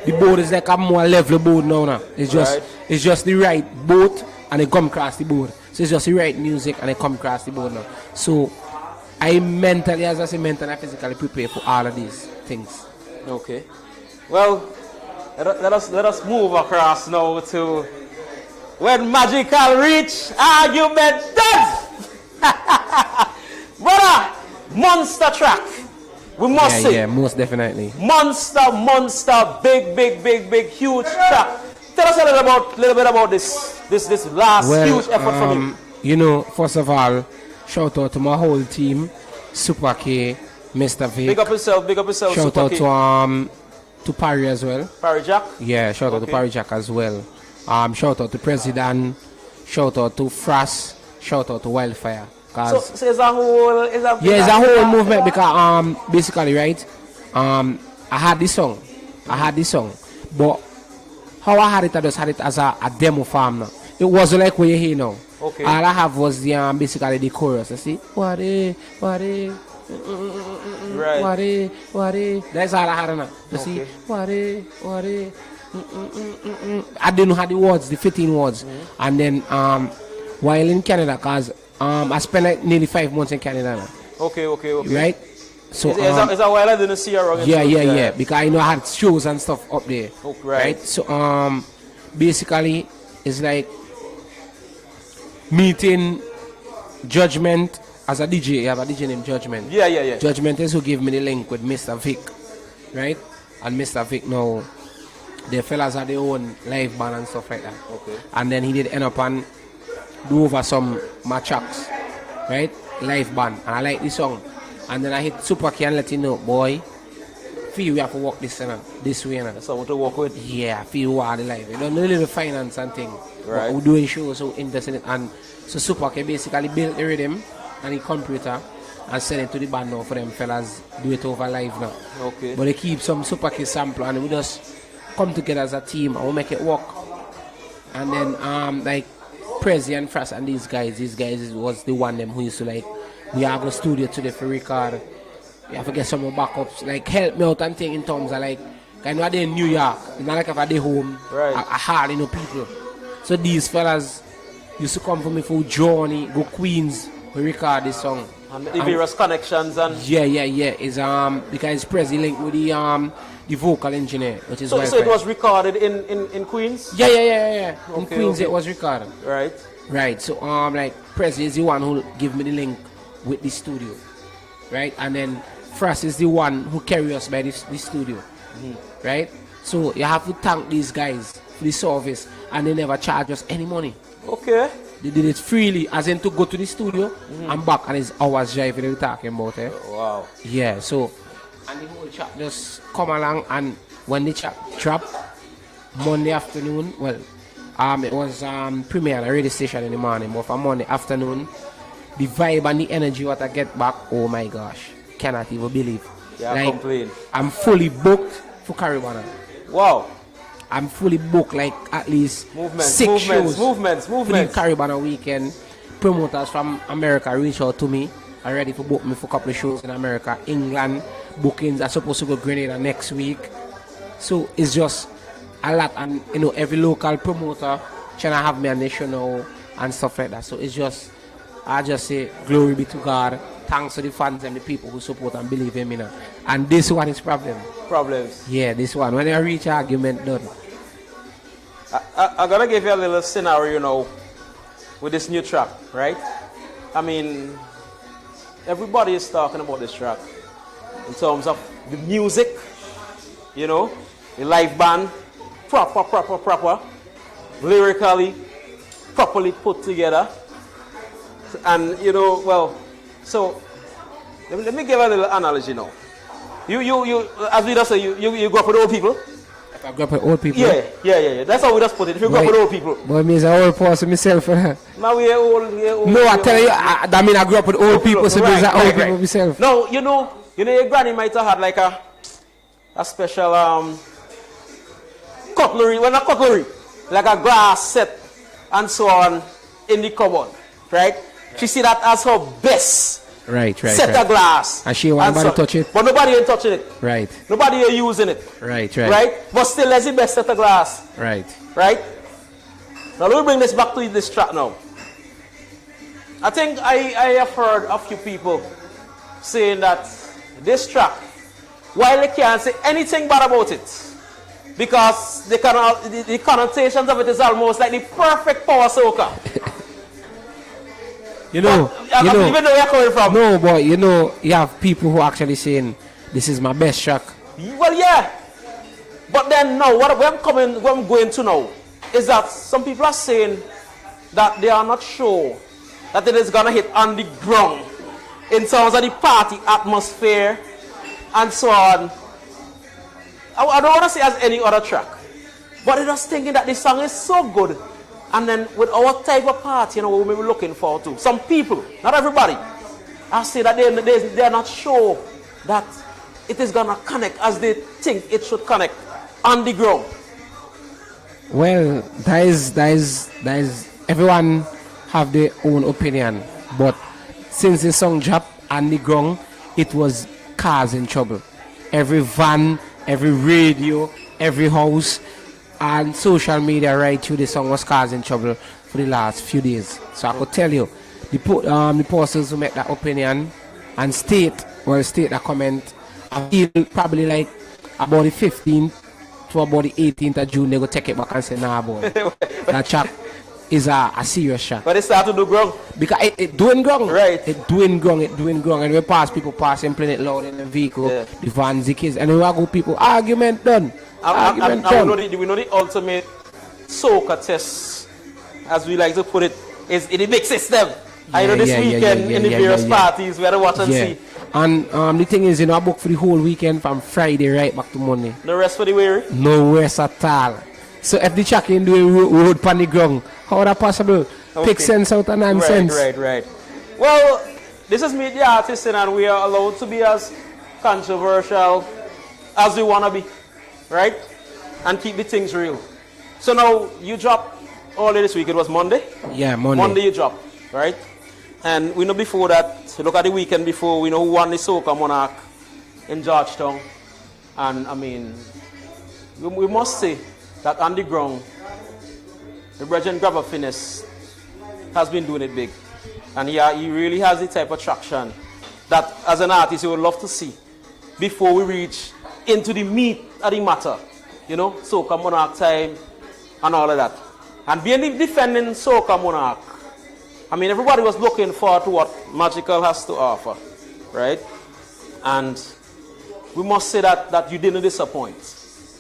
the board is like a more level board now. It's just the right boat and it come across the board. So it's just the right music and it come across the board now. So I mentally, as I say, mentally and physically prepare for all of these things. Okay. Well, let us move across now to when Magikal reach argument done. monster track. We must say. Yeah, most definitely. Monster, big, huge track. Tell us a little bit about this last huge effort from you. You know, first of all, shout out to my whole team, Super K, Mr. Vic. Big up yourself, shout Super out K. To Parry as well. Parry Jack? Yeah, shout out to Parry Jack as well. Shout out to President, shout out to Fras, shout out to Wildfire. So it's a whole it's a whole movement because basically, right, I had this song, but how I had it as a demo form now. It wasn't like what you hear now. Okay. All I have was the basically the chorus. You see, what right. That's all I had now. You see, what I didn't know how the words, the 15 words, and then while in Canada, cause I spent like nearly 5 months in Canada now. Okay. Right. So it's a while I didn't see you around. Yeah. Because I know I had shows and stuff up there. Okay, right. So basically, it's like meeting Judgment as a DJ. You have a DJ named Judgment. Yeah. Judgment is who gave me the link with Mr. Vic, right? And Mr. Vic now, the fellas have their own live band and stuff like that. Okay. And then he did end up and do over some tracks, right? Live band, and I like this song. And then I hit Super K and let you know, boy, feel we have to work this way. That's what to work with. Yeah, feel what the life. You don't really the finance and thing. Right. But we're doing shows, so interested in it. And so Super K basically built the rhythm and the computer and send it to the band now for them fellas do it over live now. Okay. But they keep some Super K sample and we just come together as a team and we make it work. And then like Prezi and Fras and these guys was the one them who used to like, we have a studio today for record. You have to get some more backups, like help me out and thing in terms of like, I know they're in New York, it's not like if I dey home, right. I hard, people. So these fellas used to come for me for journey, go Queens, we record this song. And the various connections and yeah. It's because Prezi linked with the vocal engineer, which is so it was recorded in Queens? Yeah. In Okay, Queens it was recorded. Right. So like Prezi is the one who give me the link with the studio. Right? And then Fras is the one who carry us by the studio. Right? So you have to thank these guys for the service and they never charge us any money. Okay. They did it freely, as in to go to the studio and back, and it's hours drive they were talking about. Wow. Yeah, so and the whole chat just come along, and when the chat drop Monday afternoon, well, it was premiere on a radio station in the morning, but for Monday afternoon, the vibe and the energy what I get back, oh my gosh, cannot even believe. Yeah, like, complain. I'm fully booked for Caribana. Wow. I'm fully booked, like at least 6 shows. Movements. For the Caribana weekend. Promoters from America reach out to me, are ready to book me for a couple of shows in America. England bookings are supposed to go Grenada next week. So it's just a lot, and every local promoter trying to have me on the show now and stuff like that. So it's just, I just say glory be to God. Thanks to the fans and the people who support and believe in me now. And this one is problems. Yeah, this one. When I reach argument done. I'm gonna give you a little scenario, with this new track, right? I mean, everybody is talking about this track in terms of the music, the live band, proper, lyrically, properly put together, and so let me give a little analogy now. You as we just say, you grew up with old people. If I grew up with old people? Yeah. That's how we just put it. If you grew up with old people. Boy, me is an old person myself. Now we are old. No, I tell you, I mean I grew up with old people, so me is an old people myself. No, your granny might have had like a special cutlery, well not cutlery, like a glass set and so on in the cupboard, right? She see that as her best. Right. Set of glass. And she want nobody touch it. But nobody ain't touching it. Right. Nobody ain't using it. Right. But still, that's the best set of glass. Right. Now let me bring this back to this track now. I think I have heard a few people saying that this track, while they can't say anything bad about it, because the connotations of it is almost like the perfect power soaker. You know, even though you're coming from. No, but you know, you have people who actually saying this is my best track. Well, yeah. But then now, what I'm going to now is that some people are saying that they are not sure that it is gonna hit on the ground in terms of the party atmosphere and so on. I don't want to say as any other track, but they're just thinking that this song is so good. And then with our type of party, you know, we may be looking forward to. Some people, not everybody, I say that they're not sure that it is gonna connect as they think it should connect on the ground. Well, that is everyone have their own opinion, but since the song dropped on the ground, it was causing trouble. Every van, every radio, every house, and social media right through the song was causing trouble for the last few days. So I could tell you, the posters who make that opinion and state that comment, I feel probably like about the 15th to about the 18th of June, they go take it back and say, nah, boy, that track is a serious track. But it start to do ground. Because it doing ground. Right. It doing ground. And we pass people passing, playing it loud in the vehicle, the vans, the kids, and we go people, argument done. And we know the ultimate soca test, as we like to put it, is in the big system. I know this weekend in the various parties we had to watch and see. And the thing is, you know, I book for the whole weekend from Friday right back to Monday. No rest for the weary? No rest at all. So if the track ain't doing road pan the ground, how that possible? Okay. Pick sense out of nonsense. Right. Well, this is Meet the Artist, and we are allowed to be as controversial as we want to be, right? And keep the things real. So now, you dropped earlier this week, it was Monday? Yeah, Monday. Monday you dropped, right? And we know before that, look at the weekend before, we know who won the Soca Monarch in Georgetown. And I mean, we must say that on the ground, the Verjal Grabber Finesse has been doing it big. And he really has the type of traction that as an artist you would love to see before we reach into the meat of the matter. You know, Soca Monarch time and all of that. And being the defending Soca Monarch, I mean, everybody was looking forward to what Magikal has to offer, right? And we must say that you didn't disappoint.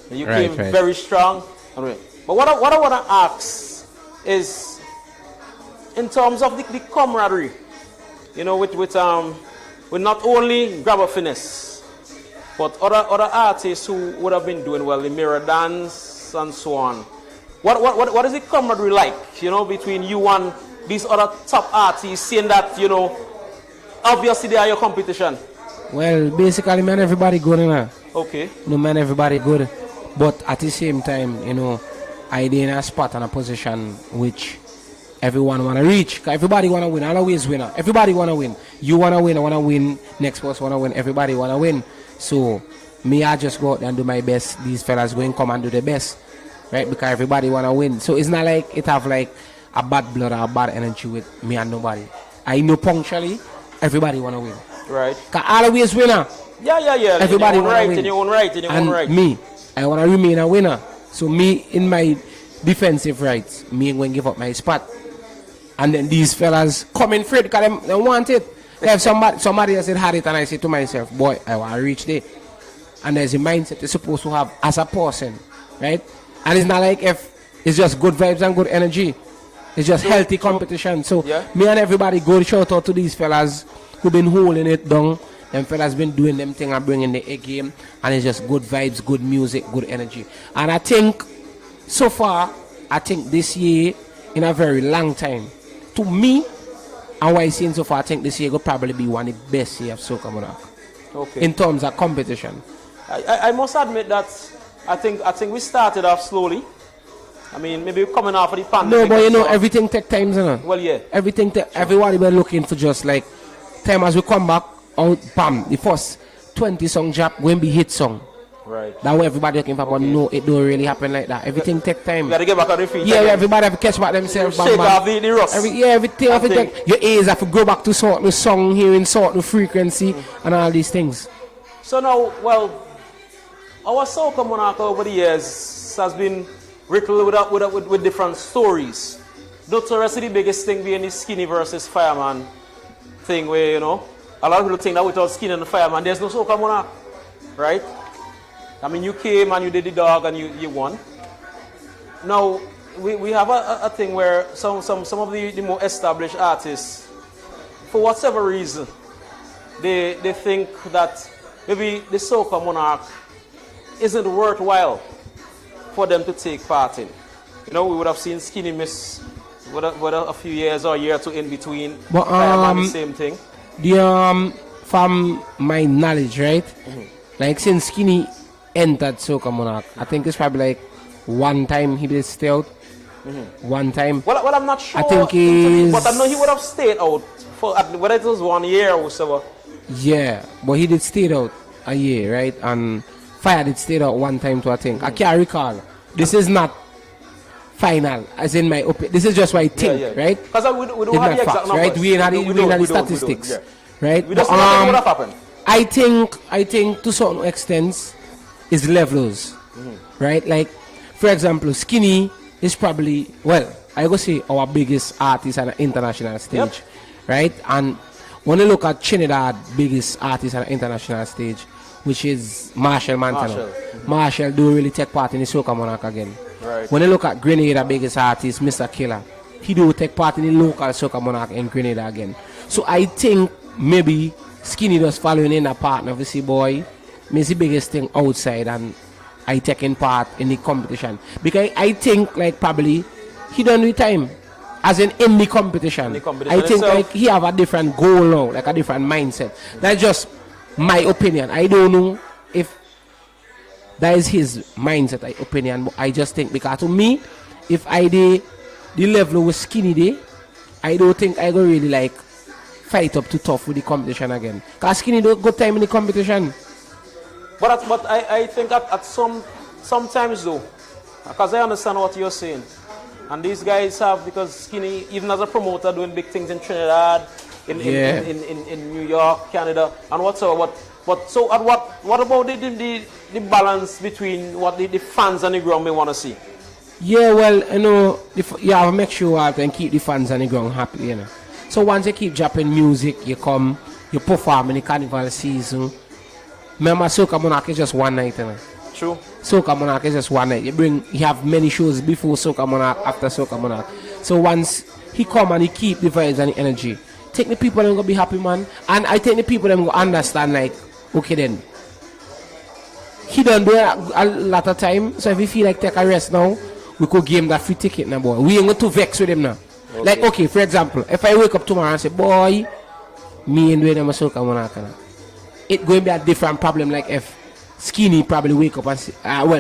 You came very strong. But what I want to ask is, in terms of the camaraderie, you know, with not only Grabber Finesse, but other artists who would have been doing well, the Mirror Dance and so on. What is the camaraderie like, you know, between you and these other top artists, seeing that, you know, obviously they are your competition? Well, basically, man, everybody good, now. Okay. No, man, everybody good. But at the same time, you know, I did in a spot and a position which everyone want to reach. Because everybody want to win. I'll always win. Everybody want to win. You want to win, I want to win. Next person want to win. Everybody want to win. So, me, I just go out and do my best. These fellas go and come and do the best. Right? Because everybody want to win. So, it's not like it have like a bad blood or a bad energy with me and nobody. I know punctually, everybody want to win. Right. Because I always winner. Yeah. Everybody want to win. In your own right. And me, I want to remain a winner. So me, in my defensive rights, me ain't going to give up my spot. And then these fellas come in free because they want it. If somebody else had it and I say to myself, boy, I want to reach there. And there's a mindset you're supposed to have as a person, right? And it's not like if it's just good vibes and good energy. It's just healthy competition. So me and everybody go shout out to these fellas who've been holding it down. Them fellas been doing them thing and bringing the A game. And it's just good vibes, good music, good energy. And I think, so far, this year, in a very long time, to me, and what I've seen so far, I think this year will probably be one of the best years of Soca Monarch. Okay. In terms of competition. I must admit that I think we started off slowly. I mean, maybe coming off of the pandemic. No, but you know, everything take time, you know? Well, yeah. Everybody were looking for just like, time as we come back, out, bam, the first 20 song drop, going to be hit song. Right. That's what everybody looking for, but no, it don't really happen like that. Everything take time. You got to get back on the feet. Yeah, everybody have to catch back themselves. Shake off the rust. Everything have to take. Your ears have to go back to sort the song, hearing sort the frequency, and all these things. So now, well, our Soca Monarch over the years has been riddled with different stories. notoriously the biggest thing being the Skinny versus Fireman thing where, you know, a lot of people think that without Skinny and the Fireman, there's no Soca Monarch, right? I mean, you came and you did the dog and you won. Now, we have a thing where some of the more established artists, for whatever reason, they think that maybe the Soca Monarch isn't worthwhile for them to take part in. You know, we would have seen Skinny miss a few years or a year or two in between. But the same thing. From my knowledge, right? Like since Skinny entered Soca Monarch, I think it's probably like one time he did stay out. One time. Well, I'm not sure. I think but I know he would have stayed out for whether it was 1 year or so. Yeah, but he did stay out a year, right? And Fire did stay out one time too, I think. I can't recall. This is not final, as in my opinion. This is just what I think, right? Because we don't have the exact numbers. Right? We ain't had the statistics, right? We just don't know what happened. I think to some extent is levels, right? Like, for example, Skinny is probably, well, I go say our biggest artist on the international stage, right? And when you look at Trinidad biggest artist on the international stage, which is Marshall Montano. Marshall do really take part in the Soca Monarch again. Right. When you look at Grenada biggest artist, Mr. Killer, he do take part in the local Soca Monarch in Grenada again. So I think maybe Skinny just following in a partner of the boy means the biggest thing outside and I taking part in the competition. Because I think like probably he done with time. As in the competition. I think like he have a different goal now, like a different mindset. That's just my opinion. I don't know if that is his mindset, opinion, but I just think because to me, if I did the level with Skinny day, I don't think I go really like fight up too tough with the competition again. Because Skinny do good time in the competition. But I think at sometimes though, because I understand what you're saying, and these guys have, because Skinny, even as a promoter, doing big things in Trinidad, in New York, Canada, and whatsoever. But so at what about the balance between what the fans on the ground may want to see? Yeah, well, you know, you have to make sure and keep the fans on the ground happy, you know. So once you keep dropping music, you come, you perform in the carnival season. Remember, Soca Monarch is just one night, you know. True. Soca Monarch is just one night. You have many shows before Soca Monarch, after Soca Monarch. So once he come and he keep the vibes and the energy, take the people them gonna be happy, man. And I think the people them gonna understand like, okay then. He done do a lot of time. So if we feel like take a rest now, we could give him that free ticket now, boy. We ain't going to vex with him now. Okay. Like, okay, for example, if I wake up tomorrow and say, boy, me and them Soca Monarch, it going to be a different problem. Like if Skinny probably wake up and say,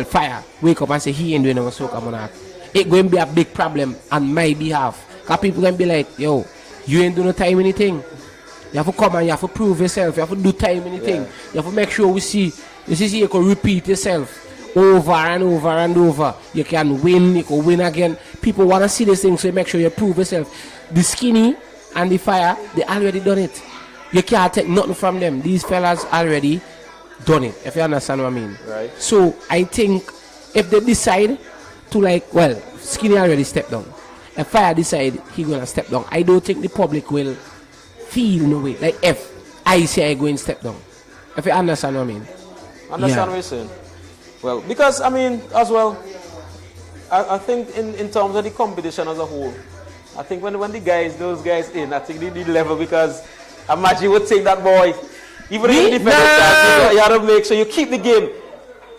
Fire wake up and say he ain't doing no Soca Monarch. It going to be a big problem on my behalf. Because people going to be like, yo, you ain't doing no time anything. You have to come and you have to prove yourself. You have to do time anything. You have to make sure we see. You can repeat yourself over and over and over. You can win. You can win again. People want to see this thing, so you make sure you prove yourself. The Skinny and the Fire, they already done it. You can't take nothing from them. These fellas already done it, if you understand what I mean. Right. So I think if they decide to like, well, Skinny already stepped down. If Fire decide he gonna step down, I don't think the public will feel no way. Like if I say I go and step down. If you understand what I mean. Understand what you're saying? Well, because I mean, as well, I think in terms of the competition as a whole, I think when those guys in, I think they need level, because imagine would take that boy, even in the defense, you have to make sure you keep the game.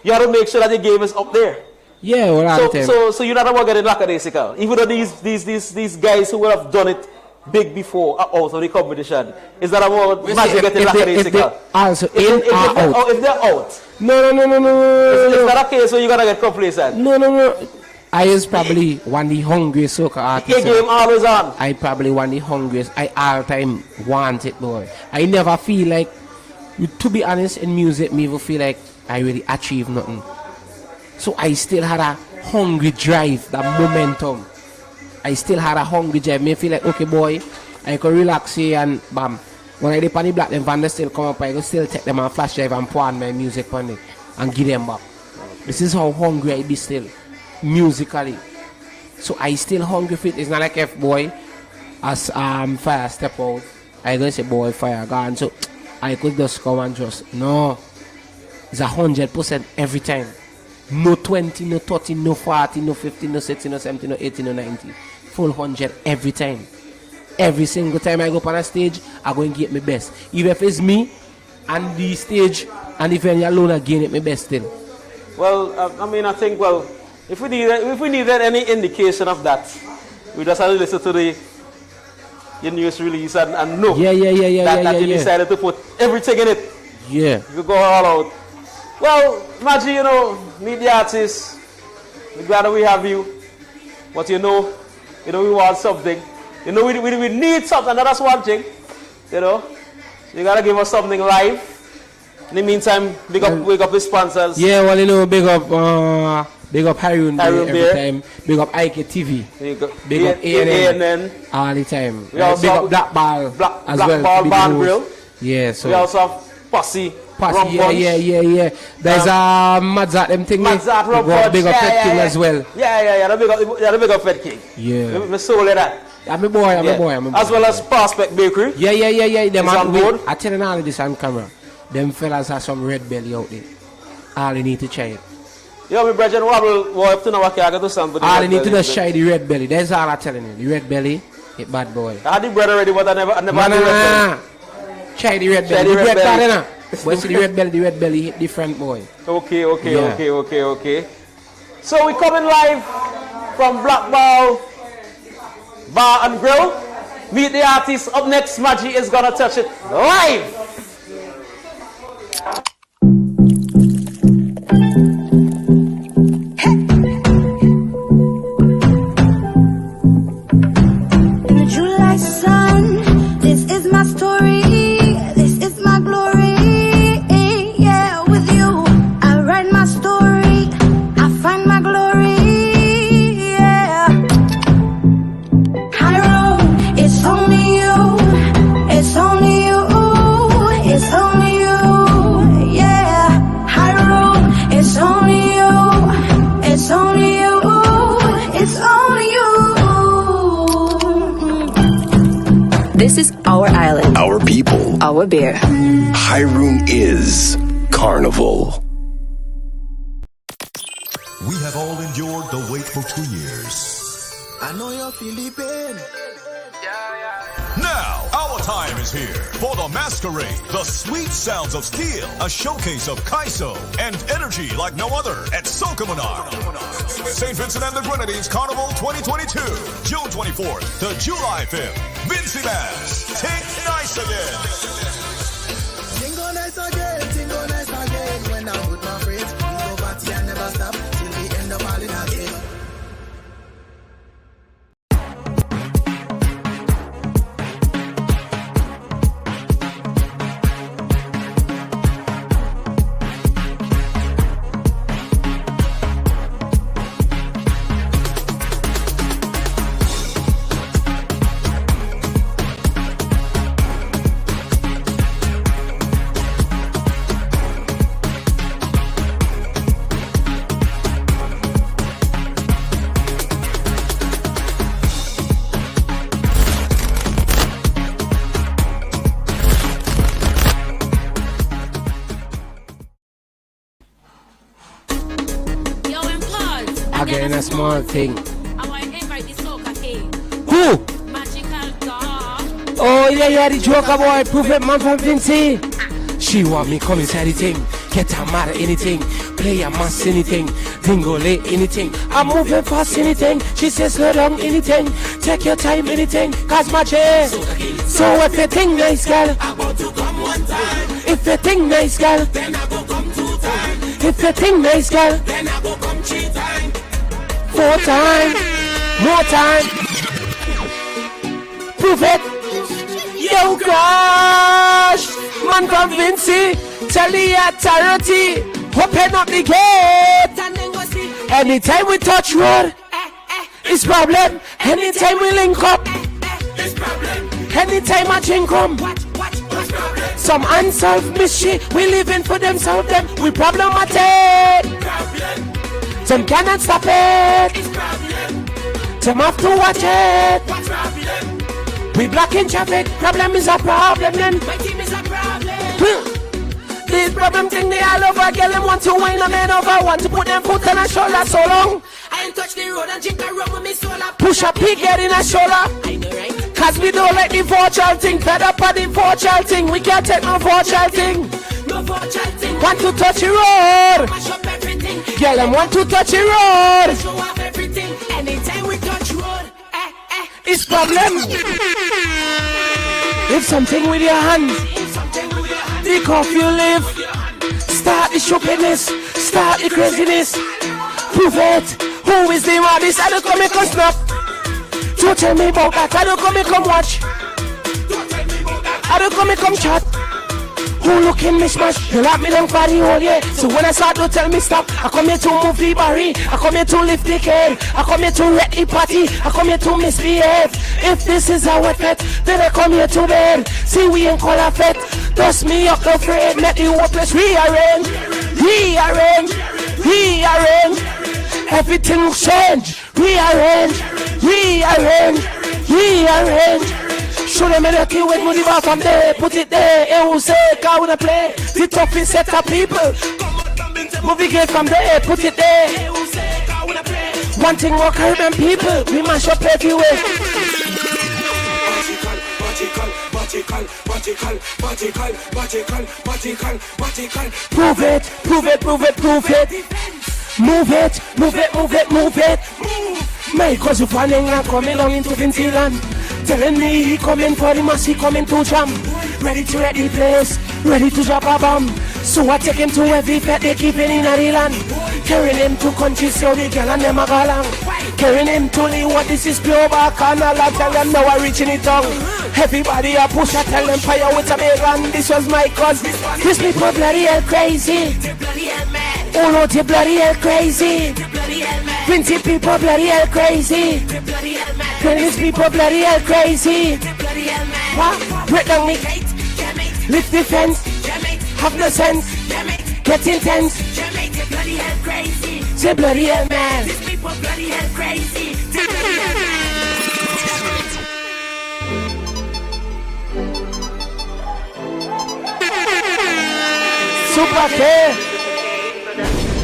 You have to make sure that the game is up there. Yeah, well, so you're not about getting lackadaisical. Even though these guys who would have done it big before are out of the competition, is that about magic getting lackadaisical? Also, if they're out. No. Is that a case where you're gonna get complacent? No. I is probably one of the hungriest Soca artists. Game always on. I probably one of the hungriest. I all time want it, boy. I never feel like, to be honest, in music, me even feel like I really achieved nothing. So I still had a hungry drive, that momentum. I still had a hungry drive. Me feel like, okay, boy, I can relax here and bam. When I dip on the black, them van still come up, I can still take them on flash drive and pour on my music on it and give them back. This is how hungry I be still, musically. So I still hungry for it. It's not like if boy, as fire step out, I gonna say boy fire gone. So I could just come and just no. It's 100% every time. No 20, no 30, no 40, no 50, no 60, no 70, no 80, no 90. Full 100 every time. Every single time I go up on a stage, I go and get my best. Even if it's me and the stage, and if you're alone again, it my best still. Well, I think, if we needed any indication of that, we just had to listen to the news release and know that you decided to put everything in it. Yeah. You go all out. Well, Maggie, meet the artist. We're glad that we have you. But we want something. We need something, that's one thing. You you gotta give us something live. In the meantime, big up the sponsors. Yeah, big up Harun every time. Big up Ike TV. Big up ANN all the time. We also big up Black Ball as well. Ball Barn Grill. Yeah, so we also have Posse. Yeah. There's Madzat them thing. Madzat Rum Punch. Big up Fed King as well. Yeah. The big up Fed King. Yeah. Me soul of that. I'm a boy. As well as Prospect Bakery. Yeah. Them on board. I tell you all of this on camera. Them fellas have some red belly out there. All you need to try it. My brethren, wobble up to now. I can do something. All you need to just try the red belly. That's all I'm telling you. The red belly, it bad boy. I had the bread already, but I never had the red belly. Try the red belly. The bread bad, but see the red belly hit different boy. Okay. So we coming live from Black Ball Bar and Grill. Meet the artist. Up next, Maggie is gonna touch it live. In the July sun, this is my story, this is my glory. Yeah, with you, I write my story, I find my glory. Yeah, high road, it's only you, it's only you, it's only you. Yeah, high road, it's only you, it's only you, it's only you. This is our island. Our people. Our beer. Harun is Carnival. We have all endured the wait for 2 years. I know you're feeling pain. Now, our time is here for the masquerade, the sweet sounds of steel, a showcase of Kaiso and energy like no other at Sokomanar. St. Vincent and the Grenadines Carnival 2022, June 24th to July 5th. Vincy Bass, take nice again. Tingo nice again. When I'm with my friends, we go party and never stop till we end up all in again. Again, a small thing. I want to invite the soca king. Who? Magikal, Czah. Oh, yeah, the joker boy, prophet man from Vincy. She want me come inside the thing. Get her mad at anything. Play a mass anything. Dingo lay anything. I'm moving fast anything. She says slow down anything. Take your time anything. Cause my chair. So if you think nice girl, I want to come one time. If you think nice girl, then I go come 2 times. If you think nice girl, then I go come 3 times. 4 times. More time. Prove it. Yo, gosh. Man from Vincy. Tell the authority. Open up the gate. Anytime we touch road, it's problem. Anytime we link up, it's problem. Anytime I drink rum, some unsolved mystery. We living for them, solve them. We problematic. Some cannot stop it. Them have to watch it. We blocking traffic. Problem is a problem then. My team is a problem. This problem thing they all over. Girl them want to wine a man over. Want to put them foot on a shoulder so long. I ain't touch the road and drink a rum with me solar. Push a pig head in a shoulder. I know right. Cause we don't like the virtual thing. Fed up on the virtual thing. We can't take no virtual thing. No virtual thing. Want to touch the road. Mash up everything. Girl them want to touch the road. Show off everything. Anytime we touch road. It's problem. If something with your hands. Take off your live. Start the stupidness. Start the craziness. Prove it. Who is the maddest? I don't come and come snap. Don't tell me about that. I don't come and come watch. I don't come and come chat. Who looking mishmash? You lock me down for the whole year. So when I start, don't tell me stop. I come here to move the barry. I come here to lift the cane. I come here to wreck the party. I come here to misbehave. If this is our fete, then I come here to bed. See, we ain't call a fete. Dust me up the frame. Let the whole place rearrange. Rearrange. Rearrange. Everything change. Rearrange. Rearrange. Rearrange. Show them a key with money back from there. Put it there. It will say, I wanna play. The toughest set of people. Movie get from there. Put it there. One thing more Caribbean people. We mash up everywhere. Prove it, prove it, prove it, prove it. Move it, move it, move it, move it. My cousin from England coming along into Vinceland. Telling me he coming for the mass, he coming to jam. Ready to wreck the place, ready to drop a bomb. So I take him to every pet they keep in the land. Carrying him to countries so the girl and them a go along. Carrying him to the what this is pure bacchanal. I tell them now I reaching it down. Everybody a push, I tell them fire with a big gun. This was my cause. This people bloody hell crazy. Oh no, they bloody hell crazy. 20 people bloody hell crazy. 20 people bloody hell crazy. What? Break down the gate. Lift the fence. Have no sense. Get intense. They bloody hell crazy. Say bloody hell man. These people bloody hell crazy. Super K.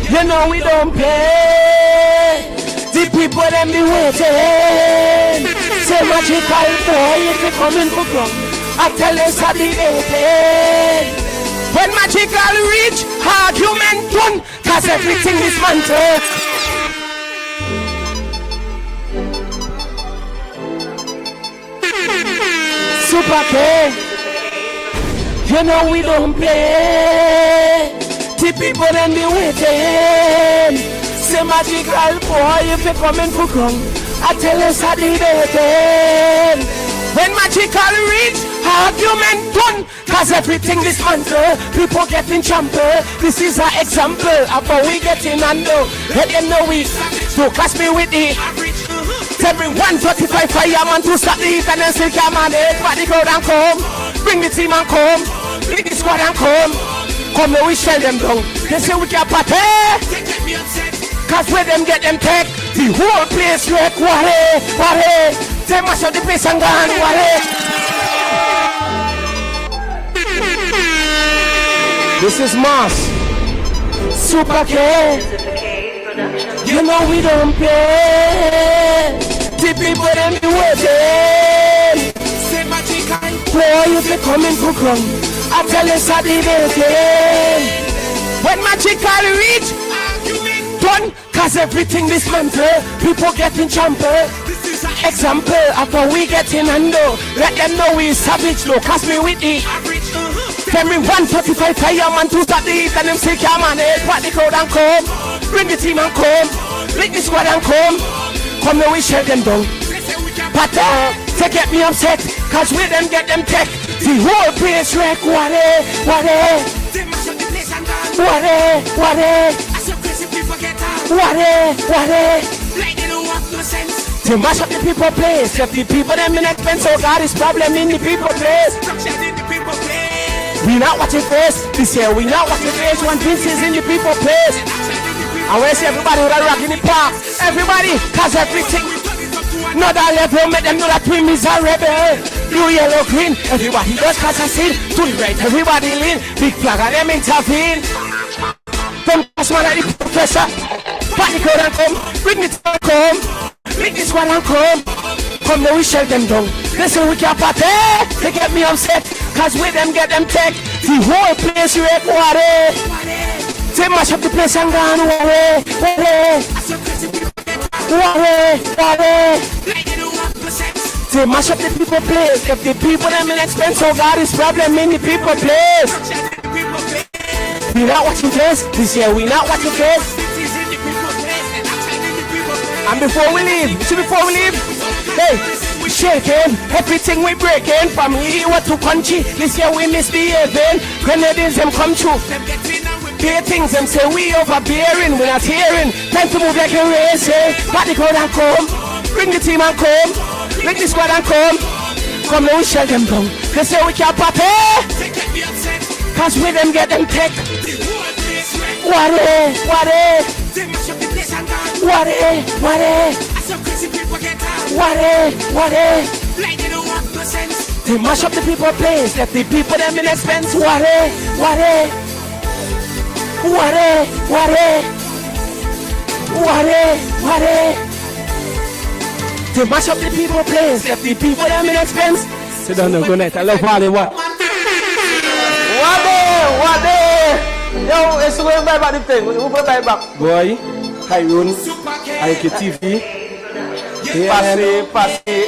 You know we don't pay. The people them be waiting. Say Magikal boy, if you coming for ground, I tell them stop the waiting. When Magikal reach, argument done, cause everything is mantle. Super K. You know we don't play. The people them be waiting. Say Magikal boy, if you coming for ground, I tell us how they waiting. When Magikal reach, argument done, cause everything dismantle. People getting trampled. This is an example of how we getting under. Let them know we don't class me with the every 135 fireman to stop the heat and then still come on it. But the crowd and come, bring the team and come, bring the squad and come. Come here, we shell them down. They say we can party. Cause where them get them tech, the whole place wreck. Wale, wale. They mash up the place and gone. Wale. This is Mass. Super K. You know we don't pay. The people them be waiting. Say Magikal boy, if you coming for ground, I tell you so the waiting. When Magikal reach, argument done, cause everything dismantle. People getting trampled. This is an example of how we getting under. Let them know we savage, low, cast me with the average. Every 135 fireman to stop the heat and them say come on it. Part the crowd and come, bring the team and come, bring the squad and come. Come here, we shell them down. But they get me upset, cause we them get them tech. The whole place wreck. Wale, wale. Wale, wale. Wale, wale. They mash up the people place. If the people them in expense, so God is problem in the people place. We not watching face. This year we not watching face. One piece is in the people place. I want to see everybody with a rock in the park. Everybody, cause everything. Not a level, make them know that we miserable. Blue, yellow, green, everybody does cause a sin. To the right, everybody lean. Big flag and them intervene. Them just man like the professor. Party crowd and come, bring it and come. Bring this one and come. Come now we shell them down. Listen we can party. They get me upset, cause with them get them tech. The whole place you ain't worry. They mash up the place and gone worry. They mash up the people place. If the people them in expense, so God is problem in the people place. We not watching place. This year we not watching place. And before we leave, hey, we shaking, everything we breaking. From here to country, this year we misbehaving. Grenadiers them come true. Pay things them say we overbearing, we not hearing. Time to move like a race, eh? Party crowd and come, bring the team and come, bring the squad and come. Come now we shell them down. They say we can't party, cause we them get them tech. What They mash up the people place, let the people them in expense. They mash up the people place, let the people them in expense. Sit down now, good night. I love all the what. What day? Yo, it's going back the thing. Who go back? Boy, Tyrone, IKTV, Passy,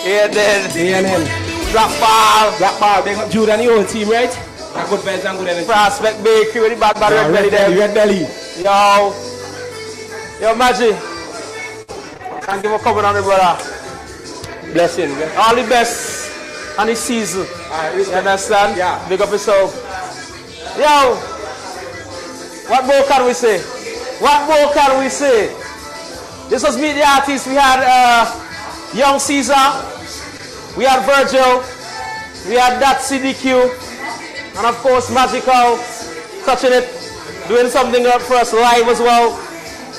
ANN. Black Ball, they got Jude and the whole team, right? Good vibes and good energy. Prospect Bakery, with the bad red belly there. Red belly. Yo, Maggie. Thank you for coming on, brother. Blessing. All the best on the season. You understand? Yeah. Big up yourself. Yo, what more can we say? This was Meet the Artist. We had Young Caesar, we had Verjal, we had that CDQ, and of course Magikal touching it, doing something up for us live as well.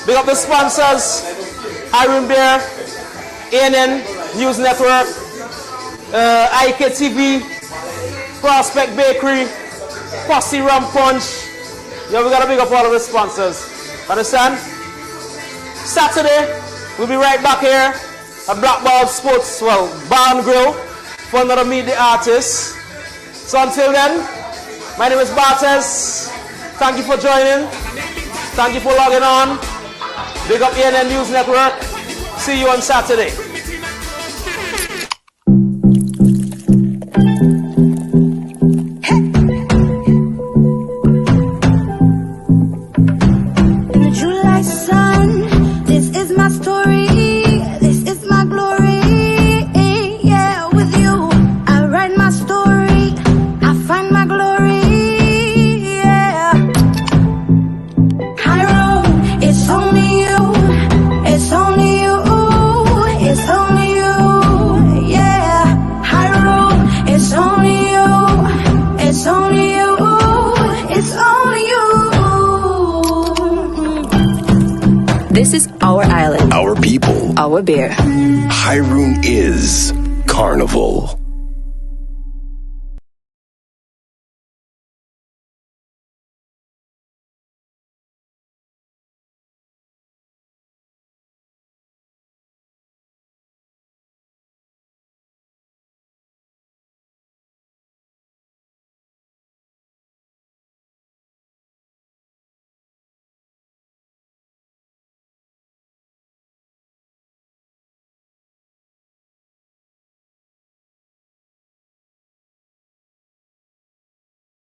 Big up the sponsors, Iron Bear, ANN News Network, IKTV, Prospect Bakery, Posse Rum Punch. Yo, we gotta big up all of the sponsors. Understand? Saturday, we'll be right back here at Black Ball Sports, Bar and Grill for another Meet the Artist. So until then, my name is Bartes. Thank you for joining. Thank you for logging on. Big up ANN News Network. See you on Saturday. This is our island. Our people. Our beer. Hyrule is Carnival.